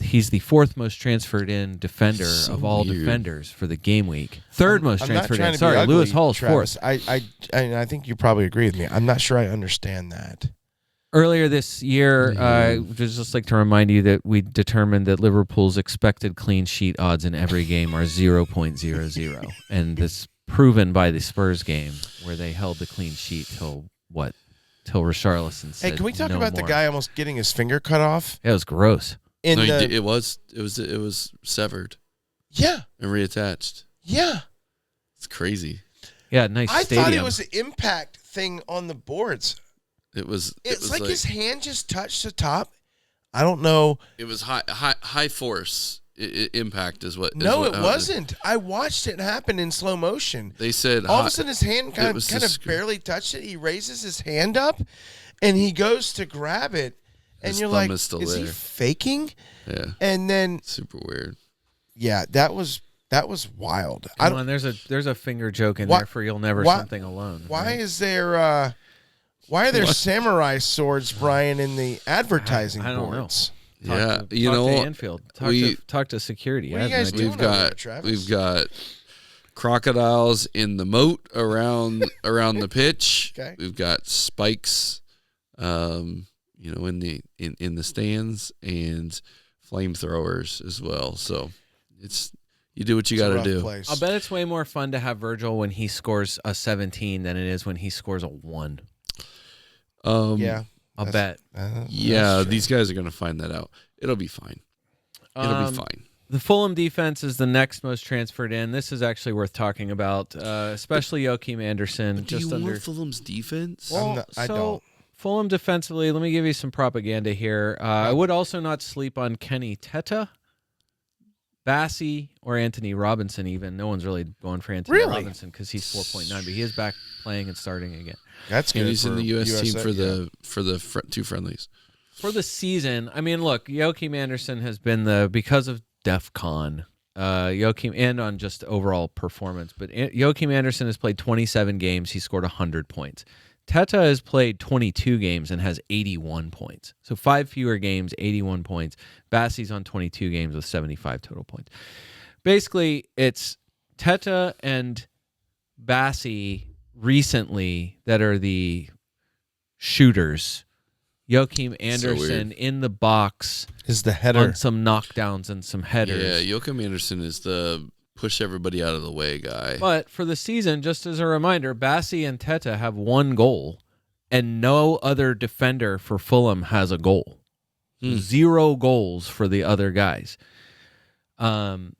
He's the 4th most transferred in defender of all defenders for the game week. 3rd most transferred in. Sorry, Lewis Hall's Travis. 4th. I think you probably agree with me. I'm not sure I understand that. Earlier this year, I would just like to remind you that we determined that Liverpool's expected clean sheet odds in every game are 0.00. And this proven by the Spurs game where they held the clean sheet till Richarlison said, hey, can we talk no about more. the guy almost getting his finger cut off? It was gross. It was severed. Yeah. And reattached. Yeah. It's crazy. Yeah, nice I stadium. thought it was an impact thing on the boards. It was like his hand just touched the top. I don't know. It was high force impact is what. No, it wasn't. I watched it happen in slow motion. They said all of a sudden his hand kind of barely touched it. He raises his hand up, and he goes to grab it, and you're like, is he faking? Yeah. And then super weird. Yeah, that was wild. Come on, there's a finger joke in there for "You'll Never Something Alone." Why is there? Why are there samurai swords, Brian, in the advertising boards? Talk to Anfield. Talk to security. What are you guys doing over there, Travis? We've got crocodiles in the moat around the pitch. Okay. We've got spikes, in the stands, and flamethrowers as well. So you do what you got to do. Place. I'll bet it's way more fun to have Virgil when he scores a 17 than it is when he scores a 1. Yeah. I'll bet. These guys are going to find that out. It'll be fine. It'll be fine. The Fulham defense is the next most transferred in. This is actually worth talking about, especially Joachim Andersen. Do you want Fulham's defense? Well, I don't. Fulham defensively, let me give you some propaganda here. I would also not sleep on Kenny Teta, Bassey, or Anthony Robinson even. No one's really going for Anthony Robinson because he's 4.9, but he is back playing and starting again. That's good. And he's in the U.S. team for the 2 friendlies. For the season, I mean, look, Joachim Andersen has been because of DEF CON, Joachim, and on just overall performance, but Joachim Andersen has played 27 games. He scored 100 points. Teta has played 22 games and has 81 points. So 5 fewer games, 81 points. Bassey's on 22 games with 75 total points. Basically, it's Teta and Bassey recently that are the shooters. Joachim Andersen in the box is the header on some knockdowns and some headers. Yeah, Joachim Andersen is the push everybody out of the way guy. But for the season, just as a reminder, Bassey and Teta have 1 goal, and no other defender for Fulham has a goal. 0 goals for the other guys. Anthony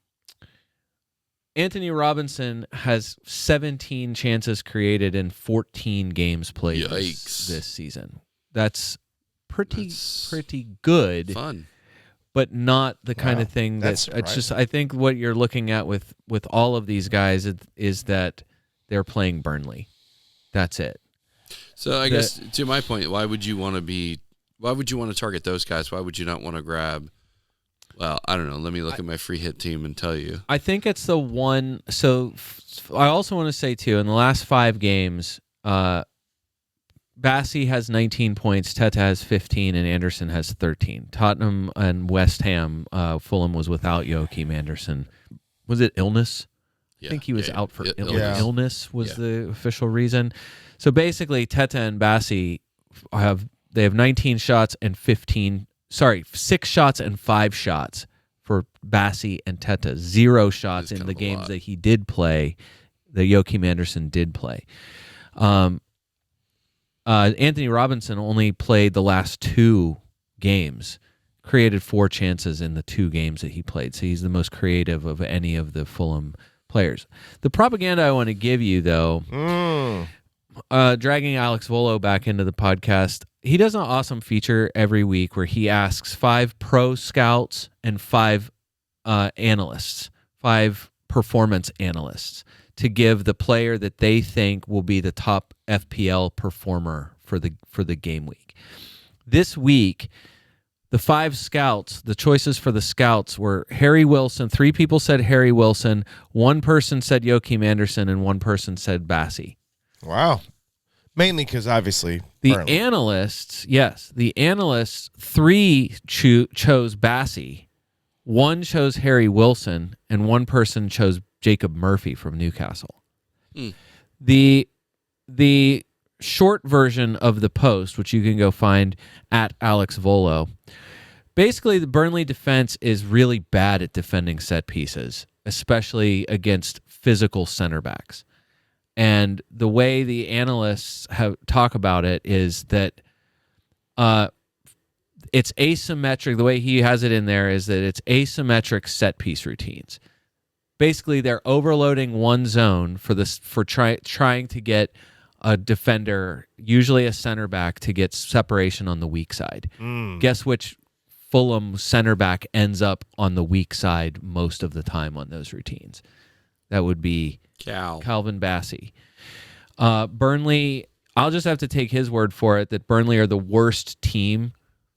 Robinson has 17 chances created in 14 games played this season. That's pretty good. Fun. But not the kind of thing that it's just. I think what you're looking at with all of these guys is that they're playing Burnley. That's it. So I guess to my point, why would you want to target those guys? Why would you not want to grab? Well, I don't know. Let me look at my free hit team and tell you. I think it's the one. So I also want to say too, in the last 5 games, Bassey has 19 points, Teta has 15, and Anderson has 13. Tottenham and West Ham, Fulham was without Joachim Andersen. Was it illness? I think he was out for illness was the official reason. So basically, Teta and Bassey have 19 shots and 6 shots and 5 shots for Bassey and Teta. 0 shots in the games that he did play, that Joachim Andersen did play. Anthony Robinson only played the last 2 games, created 4 chances in the 2 games that he played. So he's the most creative of any of the Fulham players. The propaganda I want to give you, though, dragging Alex Volo back into the podcast, he does an awesome feature every week where he asks 5 pro scouts and 5 analysts, 5 performance analysts, to give the player that they think will be the top FPL performer for the game week. This week, the 5 scouts, the choices for the scouts were Harry Wilson. 3 people said Harry Wilson. 1 person said Joachim Andersen, and 1 person said Bassey. Wow. Mainly because obviously the analysts, 3 chose Bassey. 1 chose Harry Wilson, and 1 person chose Jacob Murphy from Newcastle. The short version of the post, which you can go find at Alex Volo, basically the Burnley defense is really bad at defending set pieces, especially against physical center backs. And the way the analysts talk about it is that it's asymmetric. The way he has it in there is that it's asymmetric set piece routines. Basically, they're overloading one zone for trying to get a defender, usually a center back, to get separation on the weak side. Guess which Fulham center back ends up on the weak side most of the time on those routines? That would be Calvin Bassey. Burnley, I'll just have to take his word for it that Burnley are the worst team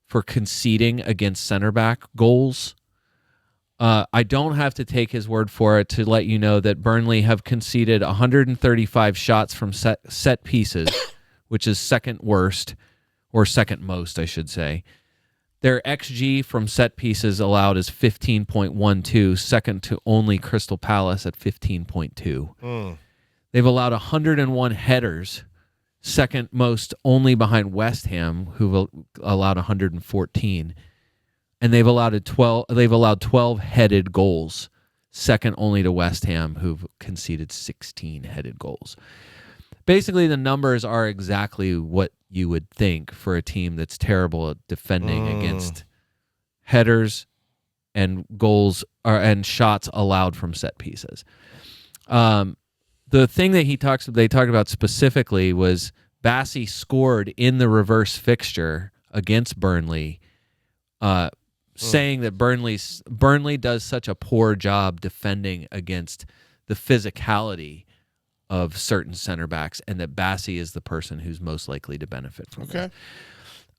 for conceding against center back goals. I don't have to take his word for it to let you know that Burnley have conceded 135 shots from set pieces, which is second worst, or second most, I should say. Their XG from set pieces allowed is 15.12, second to only Crystal Palace at 15.2. They've allowed 101 headers, second most only behind West Ham, who allowed 114. And they've allowed 12 headed goals, second only to West Ham, who've conceded 16 headed goals. Basically, the numbers are exactly what you would think for a team that's terrible at defending against headers and goals and shots allowed from set pieces. The thing that they talked about specifically was Bassey scored in the reverse fixture against Burnley, saying that Burnley does such a poor job defending against the physicality of certain center backs, and that Bassey is the person who's most likely to benefit from it.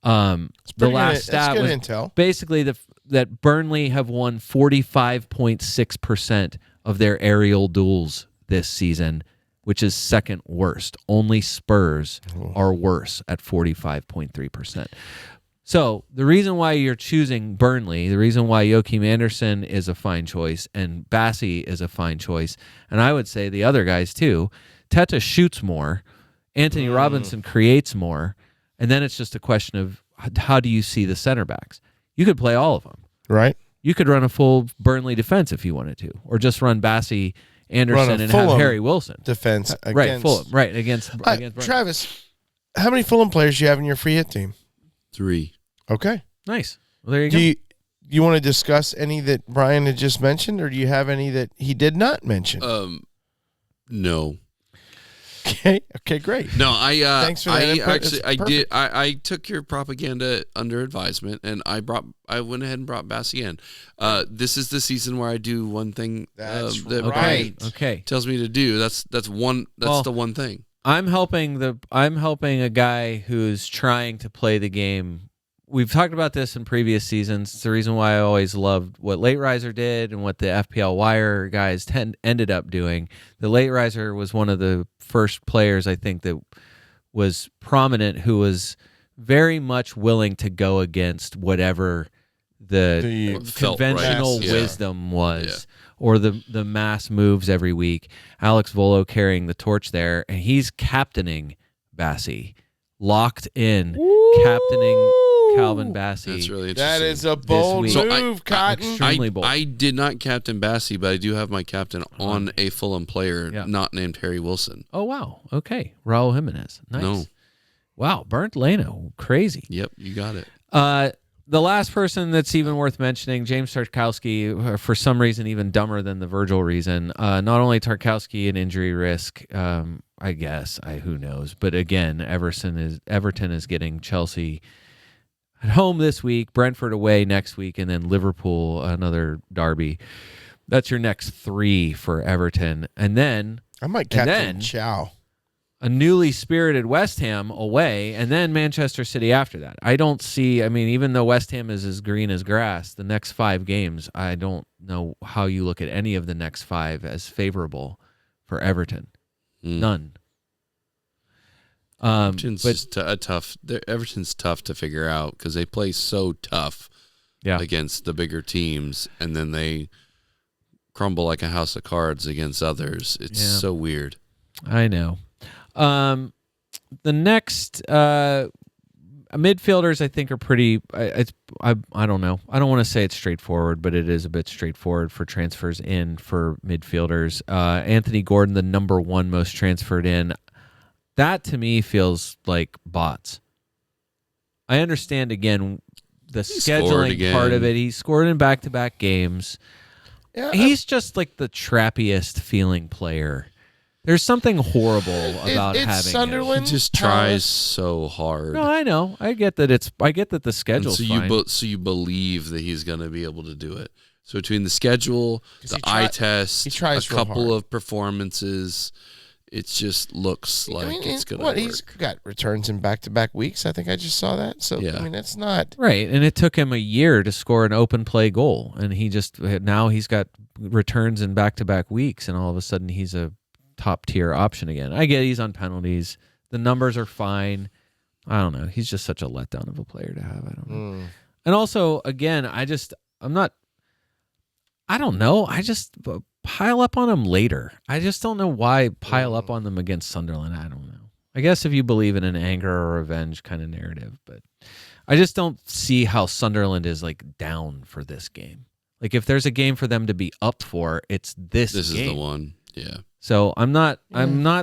The last stat was intel. Basically that Burnley have won 45.6% of their aerial duels this season, which is second worst. Only Spurs are worse at 45.3%. So the reason why you're choosing Burnley, the reason why Joachim Andersen is a fine choice and Bassey is a fine choice, and I would say the other guys too, Teta shoots more, Anthony Robinson creates more, and then it's just a question of how do you see the center backs? You could play all of them. Right. You could run a full Burnley defense if you wanted to, or just run Bassey, Andersen, and have Harry Wilson. Defense against... Right, Fulham. Right, against Travis, how many Fulham players do you have in your free hit team? 3. Okay. Nice. Well, there you go. Do you want to discuss any that Brian had just mentioned, or do you have any that he did not mention? No. Okay, great. No, thanks for that. I took your propaganda under advisement, and I went ahead and brought Bassey in. This is the season where I do one thing that right. Brian tells me to do. That's the one thing. I'm helping a guy who's trying to play the game. We've talked about this in previous seasons. It's the reason why I always loved what Late Riser did and what the FPL Wire guys ended up doing. The Late Riser was one of the first players, I think, that was prominent who was very much willing to go against whatever the conventional wisdom was, or the mass moves every week. Alex Volo carrying the torch there, and he's captaining Bassey, locked in, captaining Calvin Bassey. That's really interesting. That is a bold move, Cotton. Extremely bold. I did not captain Bassey, but I do have my captain on a Fulham player not named Harry Wilson. Oh, wow. Okay. Raul Jimenez. Nice. No. Wow. Burnt Leno. Crazy. Yep, you got it. The last person that's even worth mentioning, James Tarkowski, for some reason even dumber than the Virgil reason. Not only Tarkowski an injury risk, I guess, who knows. But again, Everton is getting Chelsea at home this week, Brentford away next week, and then Liverpool, another derby. That's your next 3 for Everton. And then I might captain Chow. A newly spirited West Ham away, and then Manchester City after that. I don't see, even though West Ham is as green as grass, the next 5 games, I don't know how you look at any of the next 5 as favorable for Everton. None. Everton's tough to figure out because they play so tough against the bigger teams, and then they crumble like a house of cards against others. It's so weird. I know. The next midfielders I think are pretty. I don't know. I don't want to say it's straightforward, but it is a bit straightforward for transfers in for midfielders. Anthony Gordon, the number 1 most transferred in. That to me feels like bots. I understand again the scheduling part of it. He scored in back-to-back games. Yeah, he's just like the trappiest feeling player There's something horrible about it's having Sunderland. He just Palace. tries so hard. No, I know. I get that the And schedule's so fine. so you believe that he's going to be able to do it. So between the schedule, 'Cause the he try- eye test, he tries a real couple hard. of performances, it just looks like it's going to work. He's got returns in back-to-back weeks. I think I just saw that. So Yeah. I mean, that's not. Right, and it took him a year to score an open play goal, and now he's got returns in back-to-back weeks, and all of a sudden he's a top-tier option again. I get he's on penalties. The numbers are fine. I don't know. He's just such a letdown of a player to have. I don't know. And also, again, I just pile up on him later. I just don't know why pile up on them against Sunderland. I don't know. I guess if you believe in an anger or revenge kind of narrative, but I just don't see how Sunderland is like down for this game. Like if there's a game for them to be up for, it's this This game. is the one. Yeah. So I'm not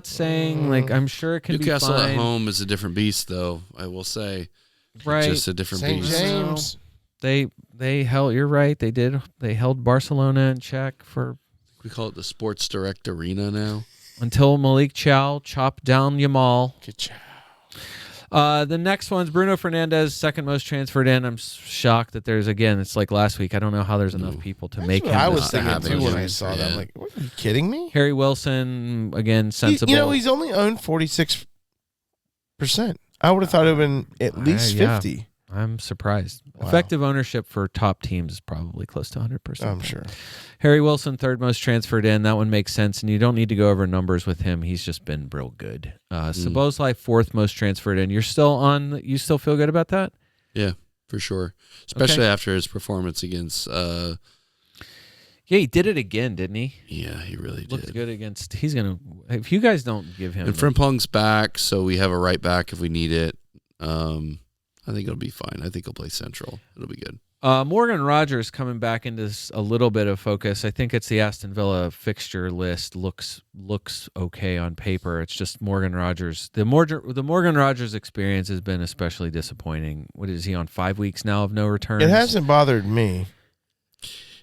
saying like I'm sure it can Newcastle be fine. at home is a different beast, though. I will say, Right. just a different St. beast. James. They held. You're right. They did. They held Barcelona in check for We call it the Sports Direct Arena now. until Malik Chow chopped down Yamal. Good job. The next one's Bruno Fernandes, second most transferred in. I'm shocked that it's like last week. I don't know how there's enough people to make him. I the was thinking having too when I him, saw that. yeah. I'm like, what, are you kidding me? Harry Wilson, again, sensible. He's only owned 46%. I would have thought it would have been at least yeah. 50. I'm surprised. Wow. Effective ownership for top teams is probably close to 100%. I'm sure. Harry Wilson, third most transferred in. That one makes sense, and you don't need to go over numbers with him. He's just been real good. Szoboszlai, fourth most transferred in. You still feel good about that? Yeah, for sure. Especially after his performance against. Yeah, he did it again, didn't he? Yeah, he really did. Looked good against. He's gonna. If you guys don't give him, And Frimpong's back, so we have a right back if we need it. I think it'll be fine. I think he'll play central. It'll be good. Morgan Rogers coming back into a little bit of focus. I think it's the Aston Villa fixture list looks okay on paper. It's just Morgan Rogers. The Morgan Rogers experience has been especially disappointing. What is he on 5 weeks now of no returns? It hasn't bothered me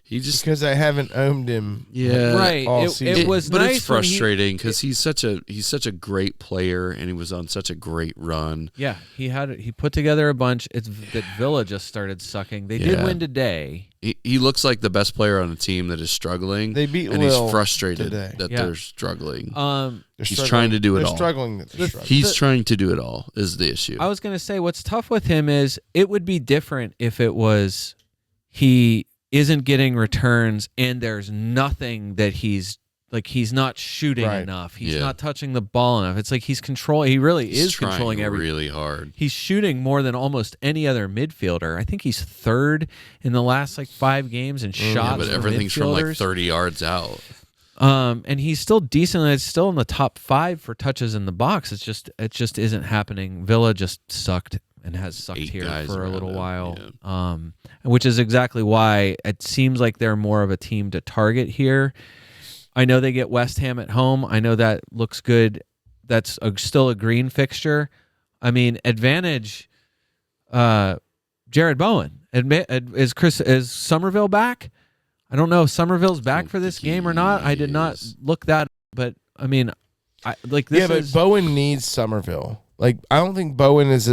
He just because I haven't owned him. right. all It season. was but nice it's when he- frustrating because he's such a great player and he was on such a great run. Yeah, he put together a bunch. It's that Villa just started sucking. They did Yeah. win today. He looks like the best player on a team that is struggling. They beat and Lille he's frustrated today. that Yeah. they're struggling. They're He's struggling. trying to do it They're all. struggling. They're struggling. He's trying to do it all is the issue. I was going to say what's tough with him is it would be different if it was he isn't getting returns and there's nothing that he's not shooting Right. enough. He's Yeah. not touching the ball enough. It's like he really He's is controlling trying everything. really hard. He's shooting more than almost any other midfielder. I think he's third in the last 5 games in shots. Yeah, but from everything's from midfielders. 30 yards out. And he's still decent. It's still in the top 5 for touches in the box. It just isn't happening. Villa just sucked and has sucked 8 here guys for a around little him, while. Which is exactly why it seems like they're more of a team to target here. I know they get West Ham at home. I know that looks good. That's still a green fixture. I mean, advantage. Jared Bowen. Is Somerville back? I don't know if Somerville's back for this game or not. I did not look that, but I mean, this. Yeah, but Bowen needs Somerville. I don't think Bowen is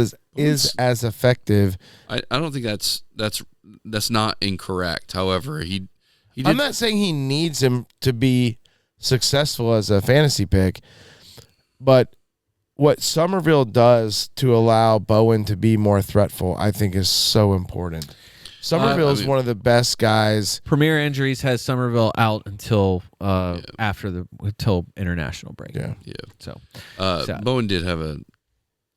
as effective. I don't think that's not incorrect. However, he did. I'm not saying he needs him to be successful as a fantasy pick, but what Somerville does to allow Bowen to be more threatful, I think, is so important. Somerville is one of the best guys. Premier Injuries has Somerville out until until international break. Yeah. Yeah. So Bowen did have an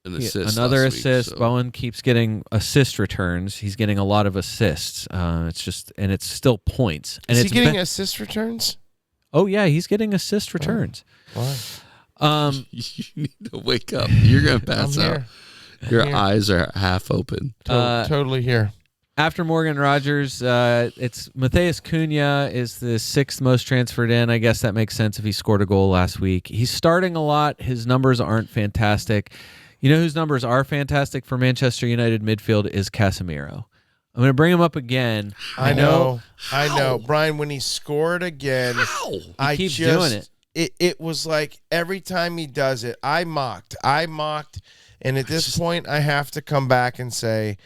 assist. another last week, assist. so- Bowen keeps getting assist returns. He's getting a lot of assists. It's still points. And Is it's he getting assist returns? Oh yeah, he's getting assist returns. Why? You need to wake up. You're gonna I'm pass out. here. Your here. eyes are half open. Totally here. After Morgan Rogers, it's Matheus Cunha is the 6th most transferred in. I guess that makes sense if he scored a goal last week. He's starting a lot. His numbers aren't fantastic. You know whose numbers are fantastic for Manchester United midfield is Casemiro. I'm going to bring him up again. I know. Brian, when he scored again, He keeps doing it. it was like every time he does it, I mocked. And at this point, I have to come back and say,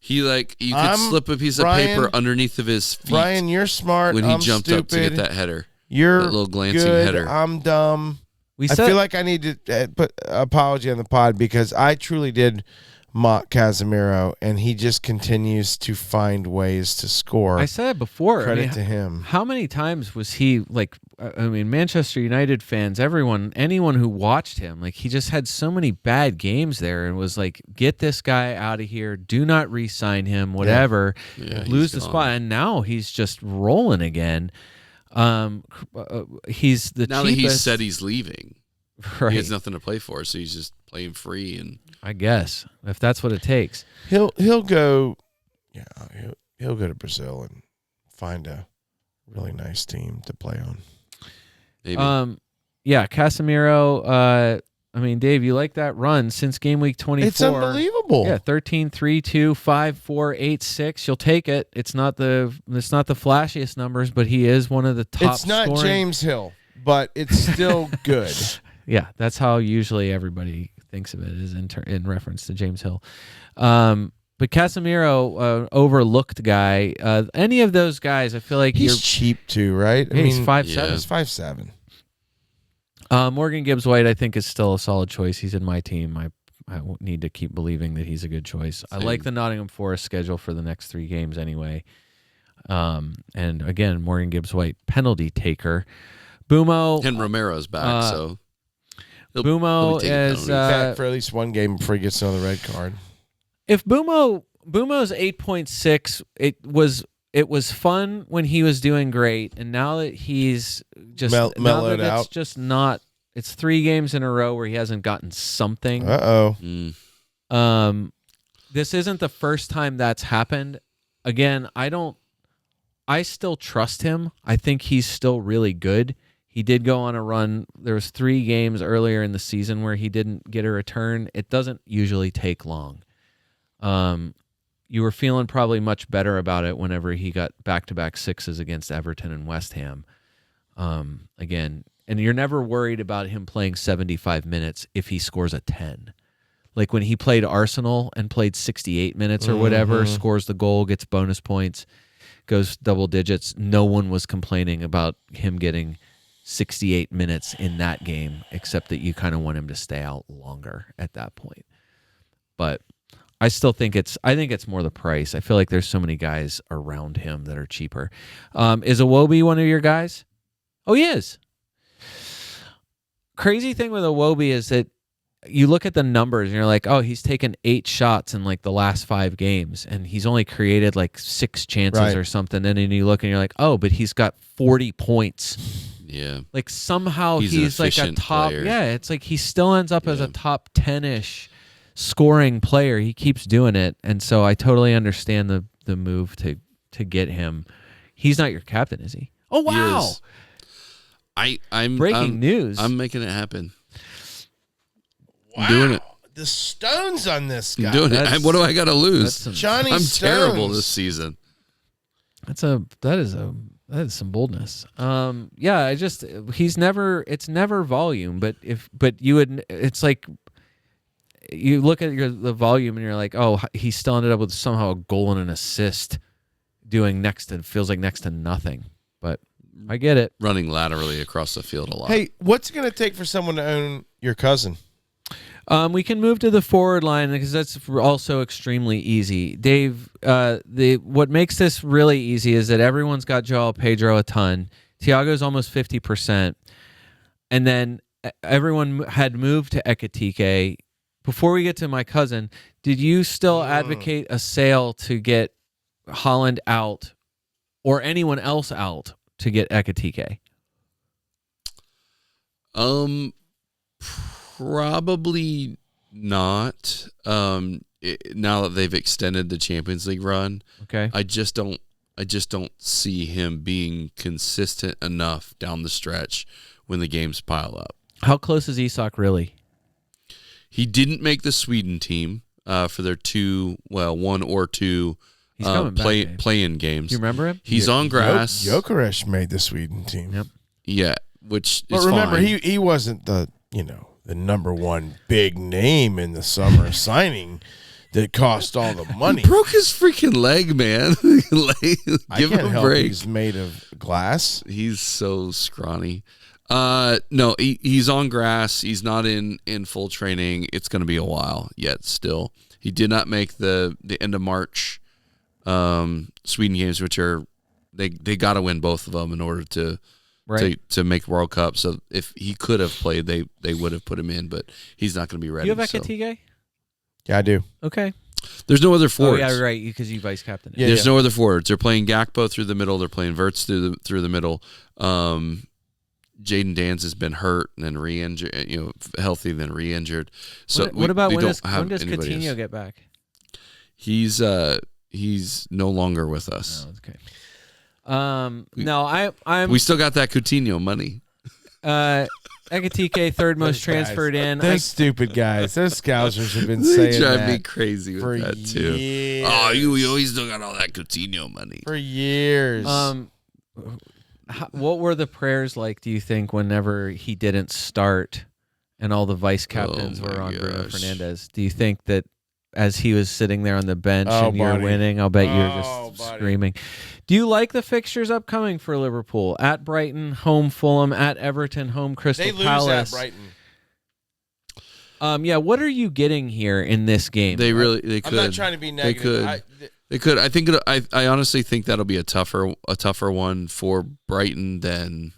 you could slip a piece of paper underneath of his feet. Brian, you're smart. When he I'm jumped stupid. up to get that header. You're that little glancing good. header. I'm dumb. I feel like I need to put apology on the pod because I truly did mock Casemiro, and he just continues to find ways to score. I said it before. Credit to him. How many times was he like? I mean, Manchester United fans, anyone who watched him, like he just had so many bad games there, and was like, "Get this guy out of here! Do not re-sign him! Whatever, lose the spot." And now he's just rolling again. He's the now cheapest. That he said he's leaving. Right. He has nothing to play for, so he's just playing free. And I guess if that's what it takes, he'll go. Yeah, he'll go to Brazil and find a really nice team to play on. Maybe. Yeah, Casemiro. I mean, Dave, you like that run since game week 24? It's unbelievable. Yeah, 13, 3, 2, 5, 4, 8, 6. You'll take it. It's not the flashiest numbers, but he is one of the top. It's not scoring. James Hill, but it's still good. Yeah, that's how usually everybody thinks of it, is in reference to James Hill. But Casemiro, overlooked guy. Any of those guys, I feel like he's cheap too, right? He's 5'7". He's 5'7". Morgan Gibbs-White, I think, is still a solid choice. He's in my team. I need to keep believing that he's a good choice. Same. I like the Nottingham Forest schedule for the next 3 games anyway. And again, Morgan Gibbs-White, penalty taker. Bumo and Romero's back, so Bumo is back for at least one game before he gets another red card. If Bumo's 8.6, it was fun when he was doing great, and now that he's just mellowed out, it's just not. It's 3 games in a row where he hasn't gotten something. This isn't the first time that's happened. Again, I still trust him. I think he's still really good. He did go on a run. There was 3 games earlier in the season where he didn't get a return. It doesn't usually take long. You were feeling probably much better about it whenever he got back-to-back 6s against Everton and West Ham. Again, and you're never worried about him playing 75 minutes if he scores a 10. Like when he played Arsenal and played 68 minutes or whatever, scores the goal, gets bonus points, goes double digits. No one was complaining about him getting 68 minutes in that game, except that you kind of want him to stay out longer at that point. But I still think it's more the price. I feel like there's so many guys around him that are cheaper. Is Iwobi one of your guys? Oh, he is. Crazy thing with Iwobi is that you look at the numbers and you're like, oh, he's taken 8 shots in like the last 5 games, and he's only created like 6 chances or something. And then you look and you're like, oh, but he's got 40 points. Yeah. Like somehow he's like a top. Player. Yeah, it's like he still ends up as a top 10-ish scoring player. He keeps doing it, and so I totally understand the move to get him. He's not your captain, is he? Oh wow! I'm breaking news. I'm making it happen. Wow. I'm doing it. The stones on this guy. I'm doing it. What do I got to lose? Johnny I'm Stones. terrible this season. That is some boldness. Yeah, it's never volume, but it's like you look at the volume and you're like, oh, he still ended up with somehow a goal and an assist, feels like next to nothing. But I get it. Running laterally across the field a lot. Hey, what's it going to take for someone to own your cousin? We can move to the forward line because that's also extremely easy. Dave, what makes this really easy is that everyone's got Joao Pedro a ton. Thiago's almost 50%. And then everyone had moved to Ekitike. Before we get to my cousin, did you still advocate a sale to get Holland out or anyone else out to get Ekitike? Probably not. Now that they've extended the Champions League run, okay. I just don't see him being consistent enough down the stretch when the games pile up. How close is Isak really? He didn't make the Sweden team for their 1 or 2 play-in games. Do you remember him? He's on grass. Gyökeres made the Sweden team. Yep. Yeah. which But is remember, fine. he wasn't the number one big name in the summer signing that cost all the money. He broke his freaking leg, man. I Give can't him a help break. he's made of glass. He's so scrawny. No, he's on grass. He's not in full training. It's going to be a while yet. Still, he did not make the end of March Sweden games, which are they got to win both of them in order to make World Cup. So if he could have played, they would have put him in, but he's not going to be ready. Do you have so. Ekatike? Yeah, I do. Okay. There's no other forwards. Oh yeah, right. Because you vice captain. Yeah, There's no other forwards. They're playing Gakpo through the middle. They're playing Verts through the middle. Jaden Danz has been hurt and then re-injured. Healthy then re-injured. So what about when does anybody Coutinho else. get back? He's no longer with us. Oh, okay. No, I'm. We still got that Coutinho money. Ekatike third most transferred in. Those stupid guys. Those scousers have been saying They drive that me crazy with for that too. years. Oh, you still got all that Coutinho money. For years. What were the prayers like, do you think, whenever he didn't start and all the vice captains Oh, my were on Bruno gosh. Fernandes? Do you think that as he was sitting there on the bench Oh, and you're buddy. winning, I'll bet you're Oh, just buddy. screaming. Do you like the fixtures upcoming for Liverpool? At Brighton, home Fulham, at Everton, home Crystal they lose Palace. at Brighton. Yeah, what are you getting here in this game? They could. I'm not trying to be negative. They could. I think. I honestly think that'll be a tougher one for Brighton than.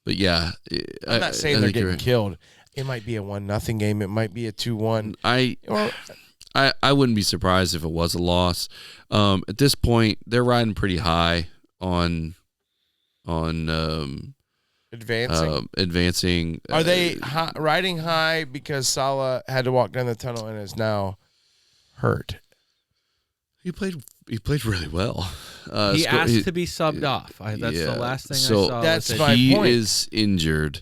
But yeah, I'm not saying they're think you're getting right. killed. It might be a 1-0 game. It might be a 2-1. I wouldn't be surprised if it was a loss. At this point, they're riding pretty high on advancing. Are they riding high because Salah had to walk down the tunnel and is now hurt? He played really well. He asked to be subbed off. That's the last thing I saw. That's was my he point. is injured.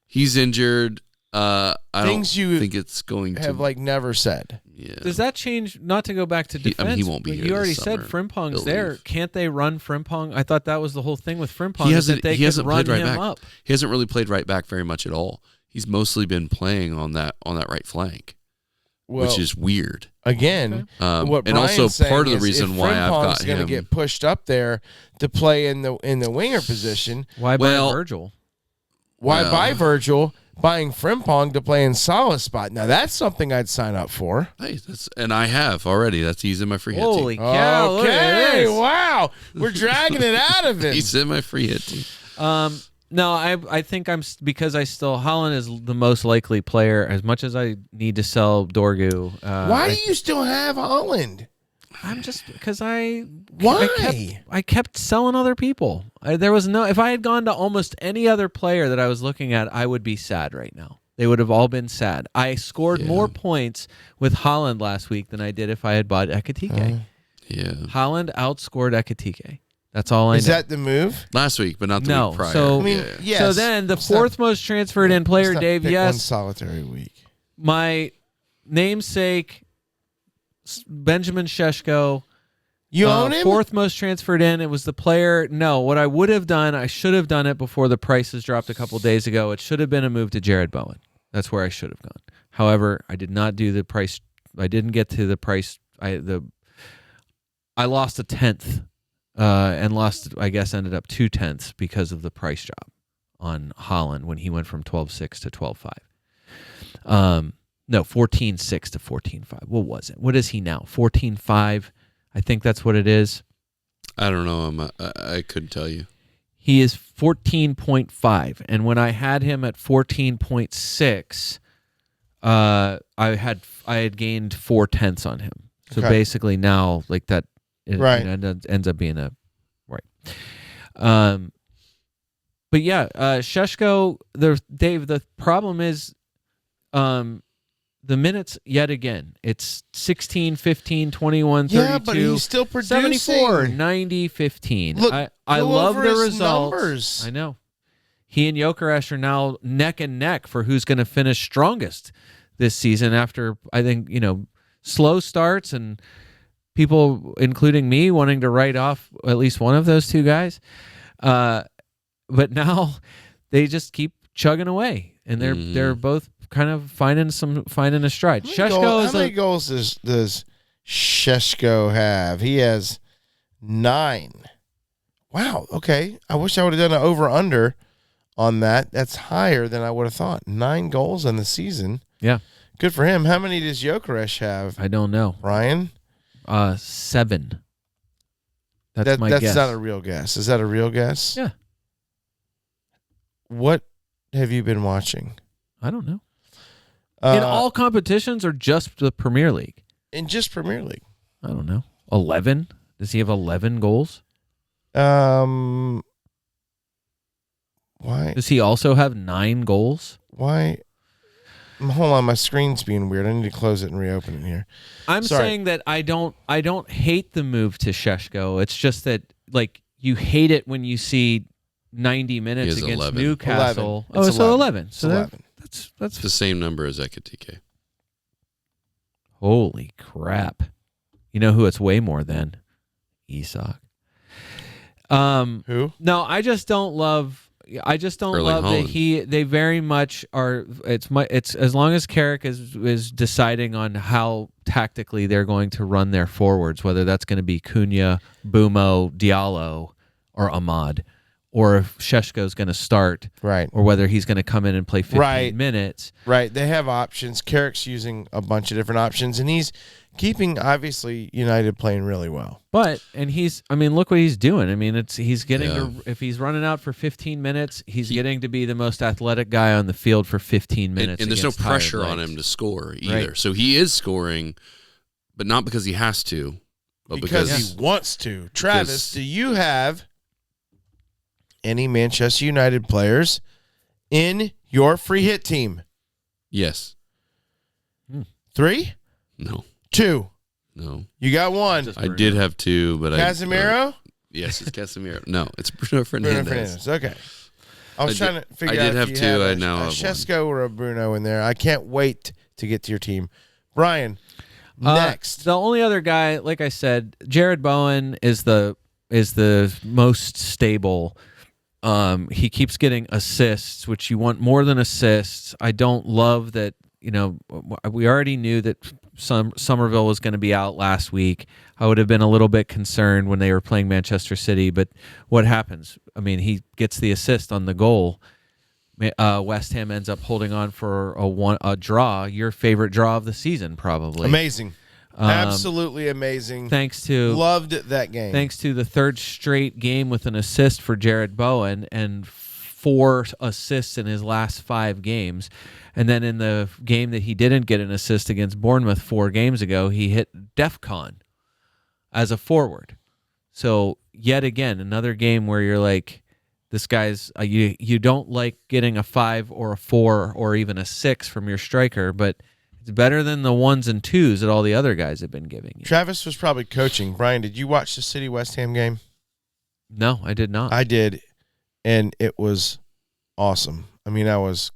He's injured. I Things don't you think it's going to have never said. Yeah. Does that change? Not to go back to defense. he won't be but here you already this said summer. Frimpong's He'll there. leave. Can't they run Frimpong? I thought that was the whole thing with Frimpong. He is that hasn't. they He could hasn't run played right him back. up. He hasn't really played right back very much at all. He's mostly been playing on that right flank, Well, which is weird. again, what and Brian's also saying part of the is reason if why I've Frimpong's got going him. to get pushed up there to play in the winger position. Why Well- buy Virgil? Why Well- buy Virgil? Buying Frimpong to play in Salah's spot. Now that's something I'd sign up for. Hey, and I have already. He's in my free hit Holy team. cow! Look at Okay, this. wow, we're dragging it out of him. He's in my free hit team. No, I think because Holland is the most likely player. As much as I need to sell Dorgu, Why do you still have Holland? I'm just because I Why? I kept selling other people. There was no. If I had gone to almost any other player that I was looking at, I would be sad right now. They would have all been sad. I scored more points with Holland last week than I did if I had bought Ekatike. Yeah, Holland outscored Ekatike. That's all I know. Is that the move? last week, but not the No, week prior. so- I mean, Yeah. yes. So then the Let's fourth not- most transferred in player, let's not Dave. pick Yes, one solitary week. my namesake Benjamin Sheshko. You own him? Fourth most transferred in. It was the player. No, what I would have done, I should have done it before the prices dropped a couple days ago. It should have been a move to Jared Bowen. That's where I should have gone. However, I did not do the price. I didn't get to the price. I lost a tenth, and lost. I guess ended up 2/10 because of the price drop on Holland when he went from 12.6 to 12.5. No, 14.6 to 14.5. What was it? What is he now? 14.5. I think that's what it is. I don't know. I couldn't tell you. He is 14.5, and when I had him at 14.6, I had gained 4/10 on him. So Okay. basically now, like that, Right. it ends up being a right. But yeah, Sheshko. Dave. The problem is, the minutes yet again. It's 16, 15, 21, 32. Yeah, but he's still producing. 74, 90, 15. Look, I go love over the his results. numbers. I know. He and Gyökeres are now neck and neck for who's going to finish strongest this season after, I think, slow starts and people, including me, wanting to write off at least one of those two guys. But now they just keep chugging away, and they're both kind of finding a stride. How many goals does Sheshko have? He has 9. Wow. Okay. I wish I would have done an over/under on that. That's higher than I would have thought. 9 goals in the season. Yeah. Good for him. How many does Gyökeres have? I don't know. Ryan? 7. That's my guess. That's not a real guess. Is that a real guess? Yeah. What have you been watching? I don't know. In all competitions or just the Premier League? In just Premier League. I don't know. 11? Does he have 11 goals? Why? Does he also have 9 goals? Why? Hold on, my screen's being weird. I need to close it and reopen it here. I'm saying that I don't hate the move to Sheshko. It's just that you hate it when you see 90 minutes against 11. Newcastle. 11. It's 11. It's So 11. That's the same number as Ekatike. Holy crap. You know who it's way more than? Isak. Who? No, I just don't love Erling that Haaland. they very much are. It's as long as Carrick is deciding on how tactically they're going to run their forwards, whether that's going to be Cunha, Bumo, Diallo, or Ahmad, or if Sheshko's going to start, Right. or whether he's going to come in and play 15 minutes. Right. They have options. Carrick's using a bunch of different options, and he's keeping, obviously, United playing really well. But look what he's doing. I mean, he's getting Yeah. if he's running out for 15 minutes, he's getting to be the most athletic guy on the field for 15 minutes. And there's no against tired pressure on legs. him to score either. Right. So he is scoring, but not because he has to, but Because because he wants to. Travis, do you have any Manchester United players in your free hit team? yes. 3? No. 2. No. You got 1. I did have 2, but Casemiro? yes, it's Casemiro. No, it's Bruno Bruno Fernandes. Fernandes. Okay. I was trying to figure I out did if have you 2. have I a now have 1. Shesko or a Bruno in there. I can't wait to get to your team. Brian, next. The only other guy, like I said, Jared Bowen is the most stable. He keeps getting assists, which you want more than assists. I don't love that. We already knew that Somerville was going to be out last week. I would have been a little bit concerned when they were playing Manchester City, but what happens? I mean, he gets the assist on the goal. West Ham ends up holding on for a draw, your favorite draw of the season, probably. Amazing. Absolutely amazing. Loved that game. Thanks to the third straight game with an assist for Jared Bowen and 4 assists in his last 5 games. And then in the game that he didn't get an assist against Bournemouth 4 games ago, he hit DEFCON as a forward. So yet again, another game where you're like, this guy's you don't like getting a 5 or a 4 or even a 6 from your striker, but it's better than the 1s and 2s that all the other guys have been giving you. Travis was probably coaching. Brian, did you watch the City West Ham game? No, I did not. I did, and it was awesome. I mean,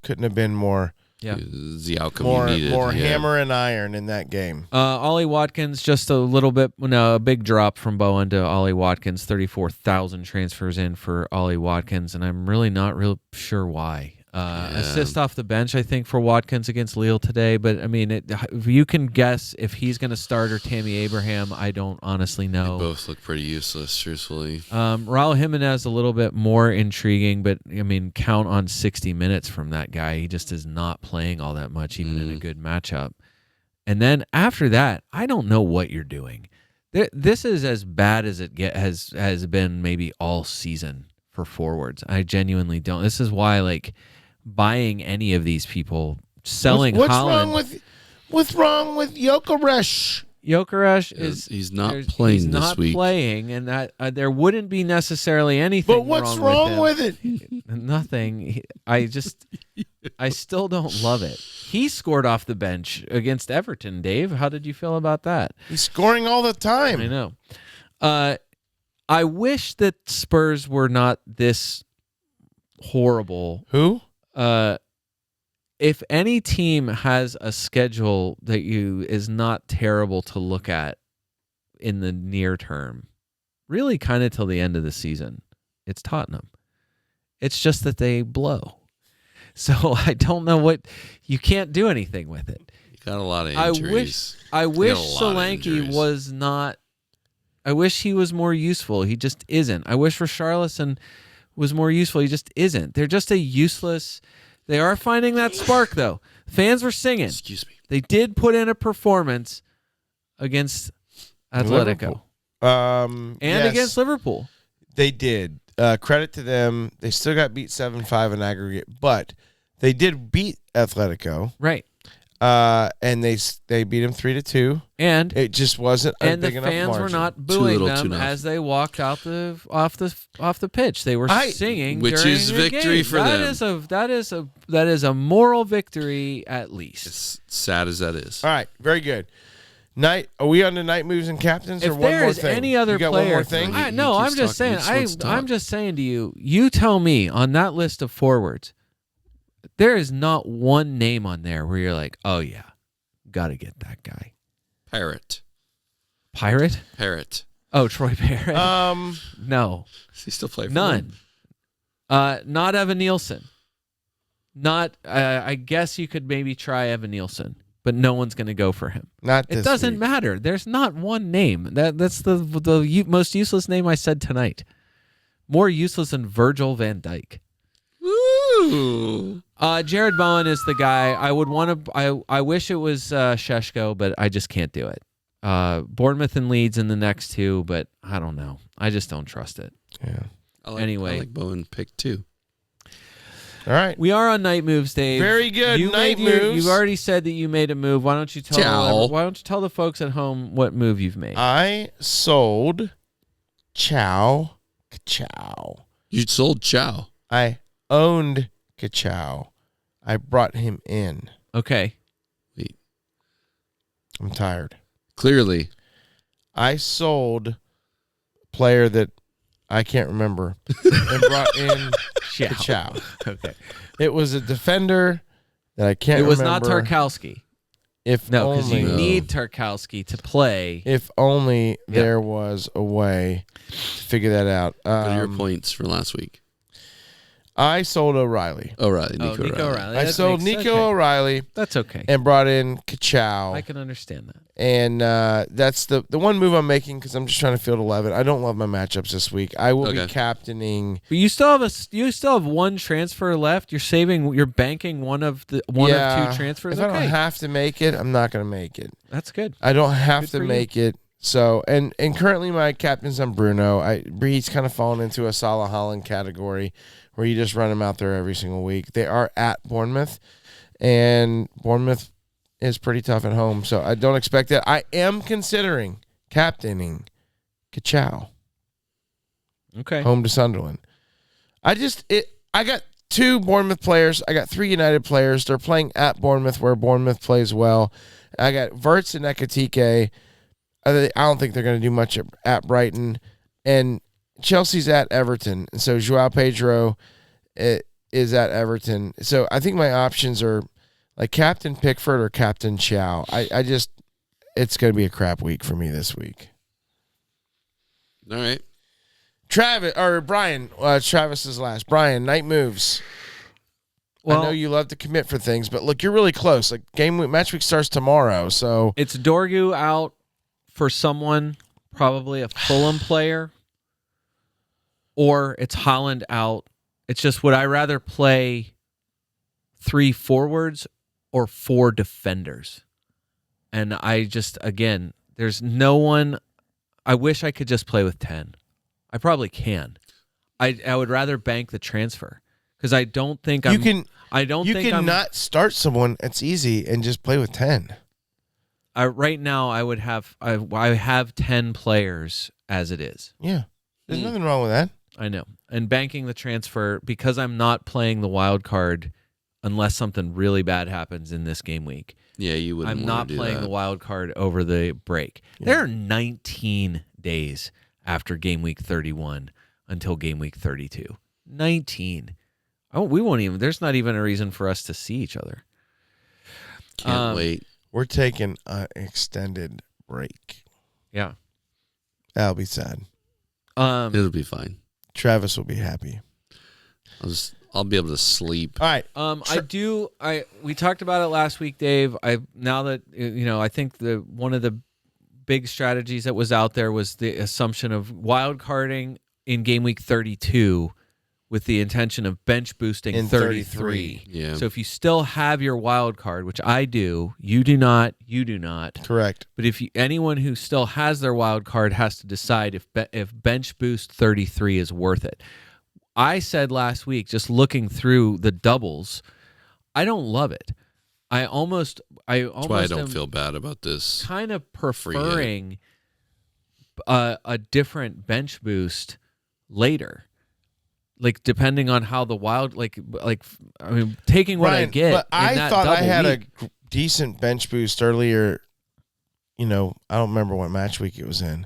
couldn't have been more. Yeah. Is the outcome More you needed. hammer and iron in that game. Ollie Watkins, just a little bit, a big drop from Bowen to Ollie Watkins. 34,000 transfers in for Ollie Watkins, and I'm really not real sure why. Assist off the bench, I think, for Watkins against Lille today. But, I mean, if you can guess if he's going to start or Tammy Abraham, I don't honestly know. They both look pretty useless, truthfully. Raul Jimenez a little bit more intriguing, but, I mean, count on 60 minutes from that guy. He just is not playing all that much, even in a good matchup. And then after that, I don't know what you're doing. This is as bad as it has been maybe all season for forwards. I genuinely don't. This is why, buying any of these people, selling Haaland. What's wrong with Gyökeres? Gyökeres is he's not playing he's this not week. Playing, and that there wouldn't be necessarily anything. But what's wrong with it? Nothing. I still don't love it. He scored off the bench against Everton. Dave, how did you feel about that? He's scoring all the time. I know. I wish that Spurs were not this horrible. Who? If any team has a schedule that is not terrible to look at in the near term, really kind of till the end of the season, it's Tottenham. It's just that they blow. So I don't know what you can't do anything with it. You got a lot of injuries. I wish a lot of Solanke injuries. was not. I wish he was more useful. He just isn't. I wish Richarlison was more useful. He just isn't. They're just a useless. They are finding that spark though. Fans were singing. Excuse me. They did put in a performance against Atletico and yes, against Liverpool. they did. Credit to them. They still got beat 7-5 in aggregate, but they did beat Atletico. Right. And they beat him 3-2. And It just wasn't a the big enough fans were margin. not booing little, them 2-0. as they walked out off the pitch. They were singing, Which during is the victory game. for them. That is a moral victory at least. As sad as that is. All right, very good. Night. Are we on to night moves and captains, or If one there more is thing? any other you got player, one more thing? No, He I'm keeps just talking. He saying. just wants to talk. I'm just saying to you. You tell me on that list of forwards, there is not one name on there where you're like, oh yeah, got to get that guy. Parrot. Oh, Troy Parrott. No, Does he still play for none. them? Not Evan Nielsen. Not. I guess you could maybe try Evan Nielsen, but no one's going to go for him. Not It this doesn't week. matter. There's not one name. That's the most useless name I said tonight. More useless than Virgil van Dijk. Ooh. Jared Bowen is the guy. I would want to. I wish it was Sheshko, but I just can't do it. Bournemouth and Leeds in the next two, but I don't know. I just don't trust it. Yeah. Anyway. I like Bowen pick too. All right. We are on night moves, Dave. Very good. You Night made moves. You've already said that you made a move. Why don't you tell? Ciao. Why don't you tell the folks at home what move you've made? I sold Chow. Ka-chow. You sold Chow. I owned Ka-chow. I brought him in. Okay. I'm tired. Clearly. I sold a player that I can't remember and brought in Ka-chow. Okay. It was a defender that I can't It remember. was not Tarkowski. If No, because only, you No. need Tarkowski to play. if only there was a way to figure that out. What are your points for last week? I sold O'Reilly. O'Reilly. Oh, Nico Nico O'Reilly. O'Reilly. I That sold makes- Nico okay. O'Reilly That's okay. and brought in Ka-chow. I can understand that. And that's the one move I'm making because I'm just trying to field 11. I don't love my matchups this week. I will be Okay. captaining. But you still have one transfer left. You're banking one of two transfers. If I don't Okay, have to make it, I'm not going to make it. that's good. I don't have Good to for you. make it. So and currently my captain's on Bruno. He's kind of fallen into a Salah Holland category where you just run him out there every single week. They are at Bournemouth, and Bournemouth is pretty tough at home. So I don't expect that. I am considering captaining Ka-chow Okay. home to Sunderland. I got 2 Bournemouth players. I got 3 United players. They're playing at Bournemouth where Bournemouth plays well. I got Verts and Ekatike. I don't think they're going to do much at Brighton. And Chelsea's at Everton. And so Joao Pedro is at Everton. So I think my options are like Captain Pickford or Captain Chow. It's going to be a crap week for me this week. All right. Brian, Travis is last. Brian, night moves. Well, I know you love to commit for things, but look, you're really close. Like match week starts tomorrow, so it's Dorgu out for someone, probably a Fulham player, or it's Holland out. It's just, would I rather play 3 forwards or 4 defenders? And I just, again, there's no one. I wish I could just play with 10. I probably can. I would rather bank the transfer because I don't think you can I'm not start someone. It's easy and just play with 10. right now. I have 10 players as it is. Yeah, there's nothing wrong with that. I know. And banking the transfer because I'm not playing the wild card unless something really bad happens in this game week. Yeah, you wouldn't. I'm wanna not do playing that. the wild card over the break. Yeah. There are 19 days after game week 31 until game week 32. 19. We won't even. There's not even a reason for us to see each other. Can't wait. We're taking an extended break. Yeah. That'll be sad. It'll be fine. Travis will be happy. I'll be able to sleep. All right. We talked about it last week, Dave. I think one of the big strategies that was out there was the assumption of wild carding in game week 32 with the intention of bench boosting in 33. Yeah. So if you still have your wild card, which I do, you do not. Correct. But anyone who still has their wild card has to decide if bench boost 33 is worth it. I said last week, just looking through the doubles, I don't love it. I almost That's why I don't feel bad about this. Kind of preferring a different bench boost later, like depending on how the wild, taking what I get. But I thought I had a decent bench boost earlier. I don't remember what match week it was in.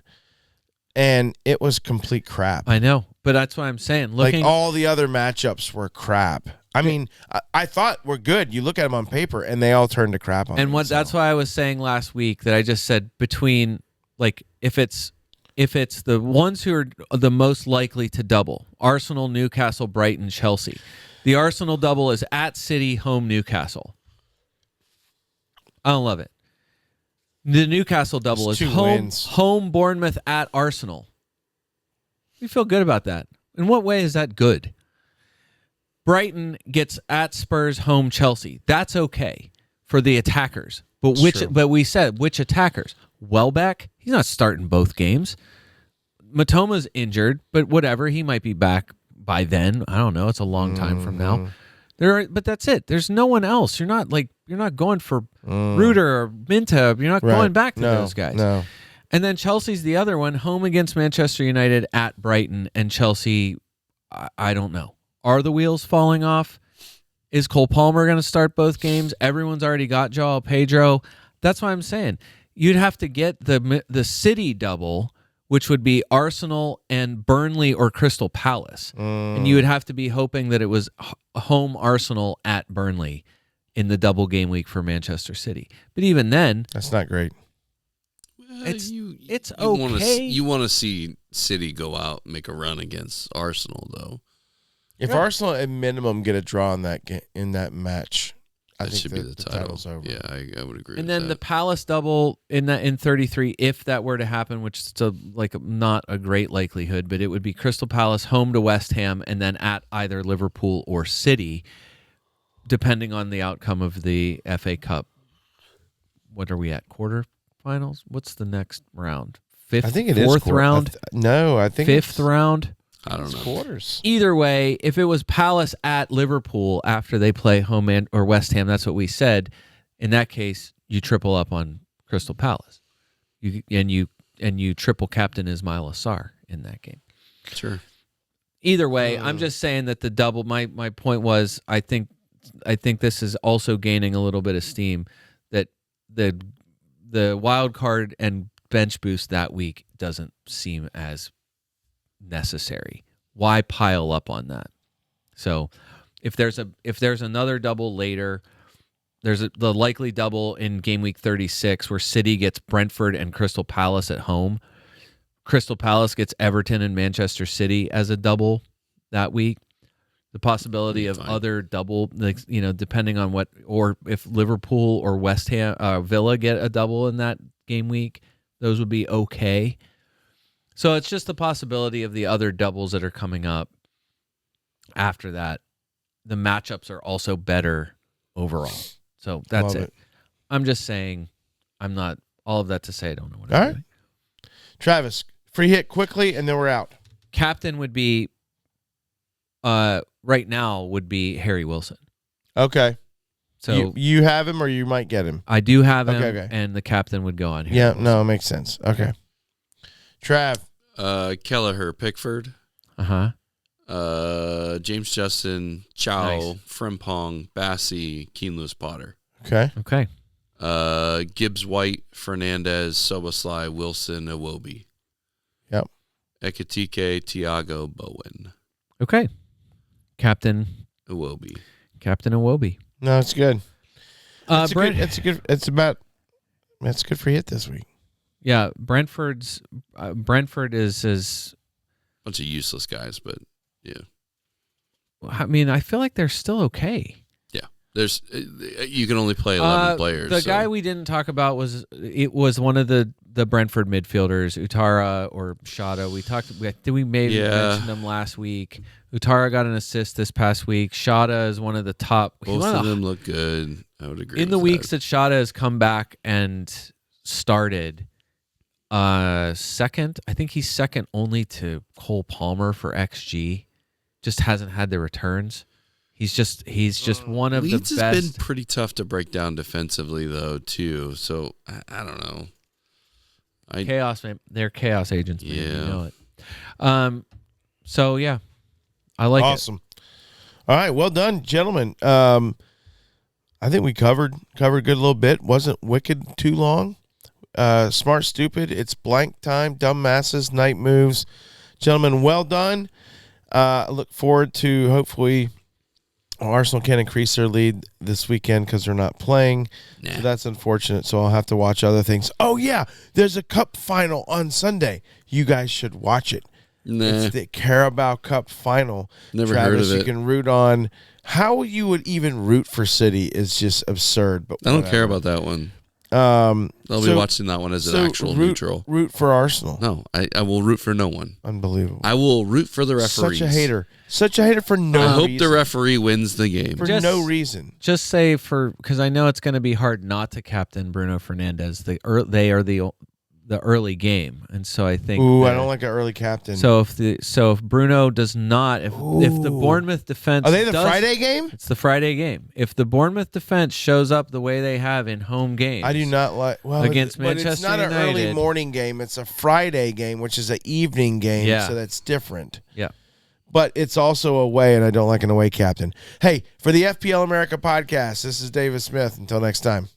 And it was complete crap. I know, but that's what I'm saying. Like all the other matchups were crap. I mean, I thought we're good. You look at them on paper, and they all turned to crap on. That's why I was saying last week that I just said between if it's the ones who are the most likely to double: Arsenal, Newcastle, Brighton, Chelsea. The Arsenal double is at City, home Newcastle. I don't love it. The Newcastle double is home Bournemouth at Arsenal. We feel good about that. In what way is that good? Brighton gets at Spurs, home Chelsea. That's okay for the attackers. But we said which attackers? Welbeck, he's not starting both games. Matoma's injured, but whatever, he might be back by then. I don't know. It's a long time from now. But that's it. There's no one else. You're not going for Ruder or Minta. You're not going back to those guys. No. And then Chelsea's the other one, home against Manchester United at Brighton. And Chelsea, I don't know. Are the wheels falling off? Is Cole Palmer going to start both games? Everyone's already got Joao Pedro. That's why I'm saying you'd have to get the City double, which would be Arsenal and Burnley or Crystal Palace. And you would have to be hoping that it was home Arsenal at Burnley in the double game week for Manchester City. But even then, that's not great. It's okay. You want to see City go out and make a run against Arsenal, though. If Arsenal at minimum get a draw in that match, I think should be the title's over. Yeah, I would agree. And then the Palace double in 33, if that were to happen, which is not a great likelihood, but it would be Crystal Palace home to West Ham and then at either Liverpool or City, depending on the outcome of the FA Cup. What are we at? Quarterfinals? What's the next round? Fifth? I think it fourth is round. I think fifth round. I don't know. Quarters. Either way, if it was Palace at Liverpool after they play home or West Ham, that's what we said. In that case, you triple up on Crystal Palace. You triple captain Ismail Assar in that game. Sure. Either way, I'm just saying that the double. My point was, I think this is also gaining a little bit of steam. That the wild card and bench boost that week doesn't seem as necessary. Why pile up on that? So if there's another double later, there's the likely double in game week 36 where City gets Brentford and Crystal Palace at home. Crystal Palace gets Everton and Manchester City as a double that week. The possibility of other double, depending on what, or if Liverpool or West Ham, Villa get a double in that game week, those would be okay. So it's just the possibility of the other doubles that are coming up after that. The matchups are also better overall. So that's it. I'm just saying, I'm not, all of that to say I don't know what I'm doing. Travis, free hit quickly, and then we're out. Captain would be, right now, would be Harry Wilson. Okay. So you have him, or you might get him. I do have him, and the captain would go on Harry Wilson. No, it makes sense. Okay. Trav. Kelleher, Pickford. James Justin, Chow, Nice. Frimpong, Bassey, Keen Lewis Potter. Okay. Gibbs, White, Fernandez, Soboslai, Wilson, Iwobi. Yep. Ekitike, Tiago, Bowen. Okay. Captain Iwobi. No, it's good. That's Brent, good for hit this week. Yeah, Brentford is Bunch of useless guys, but yeah. I mean, I feel like they're still okay. Yeah, there's you can only play 11 players. The guy we didn't talk about was one of the Brentford midfielders, Utara or Shada. We maybe mentioned him last week. Utara got an assist this past week. Shada is one of the top. Both of them look good. I would agree. In the weeks that Shada has come back and started, second. I think he's second only to Cole Palmer for XG. Just hasn't had the returns. He's just one of Leeds the best. has been pretty tough to break down defensively though too. So I don't know. Chaos, man. They're chaos agents, man. Yeah. You know it. So yeah, I like it. Awesome. All right, well done, gentlemen. I think we covered a good little bit. Wasn't wicked too long. Smart, stupid. It's blank time. Dumb masses. Night moves. Gentlemen, well done. I look forward to hopefully Arsenal can increase their lead this weekend because they're not playing. Nah. So that's unfortunate. So I'll have to watch other things. Oh, yeah. There's a cup final on Sunday. You guys should watch it. Nah. It's the Carabao Cup final. Never Travis, heard of it. You can root on. How you would even root for City is just absurd. But I don't care about that one. I'll be watching that one as an actual neutral. Root for Arsenal. No, I will root for no one. Unbelievable. I will root for the referees. Such a hater. Such a hater for no reason. I hope the referee wins the game. For no reason. Just say because I know it's going to be hard not to captain Bruno Fernandes. They are the early game, and so I think. Ooh, I don't like an early captain. So if Bruno does not, if the Bournemouth defense are they the Friday game? It's the Friday game. If the Bournemouth defense shows up the way they have in home games, I do not like against but Manchester it's not United. an early morning game. It's a Friday game, which is an evening game. Yeah. So that's different. Yeah. But it's also away, and I don't like an away captain. Hey, for the FPL America podcast, this is David Smith. Until next time.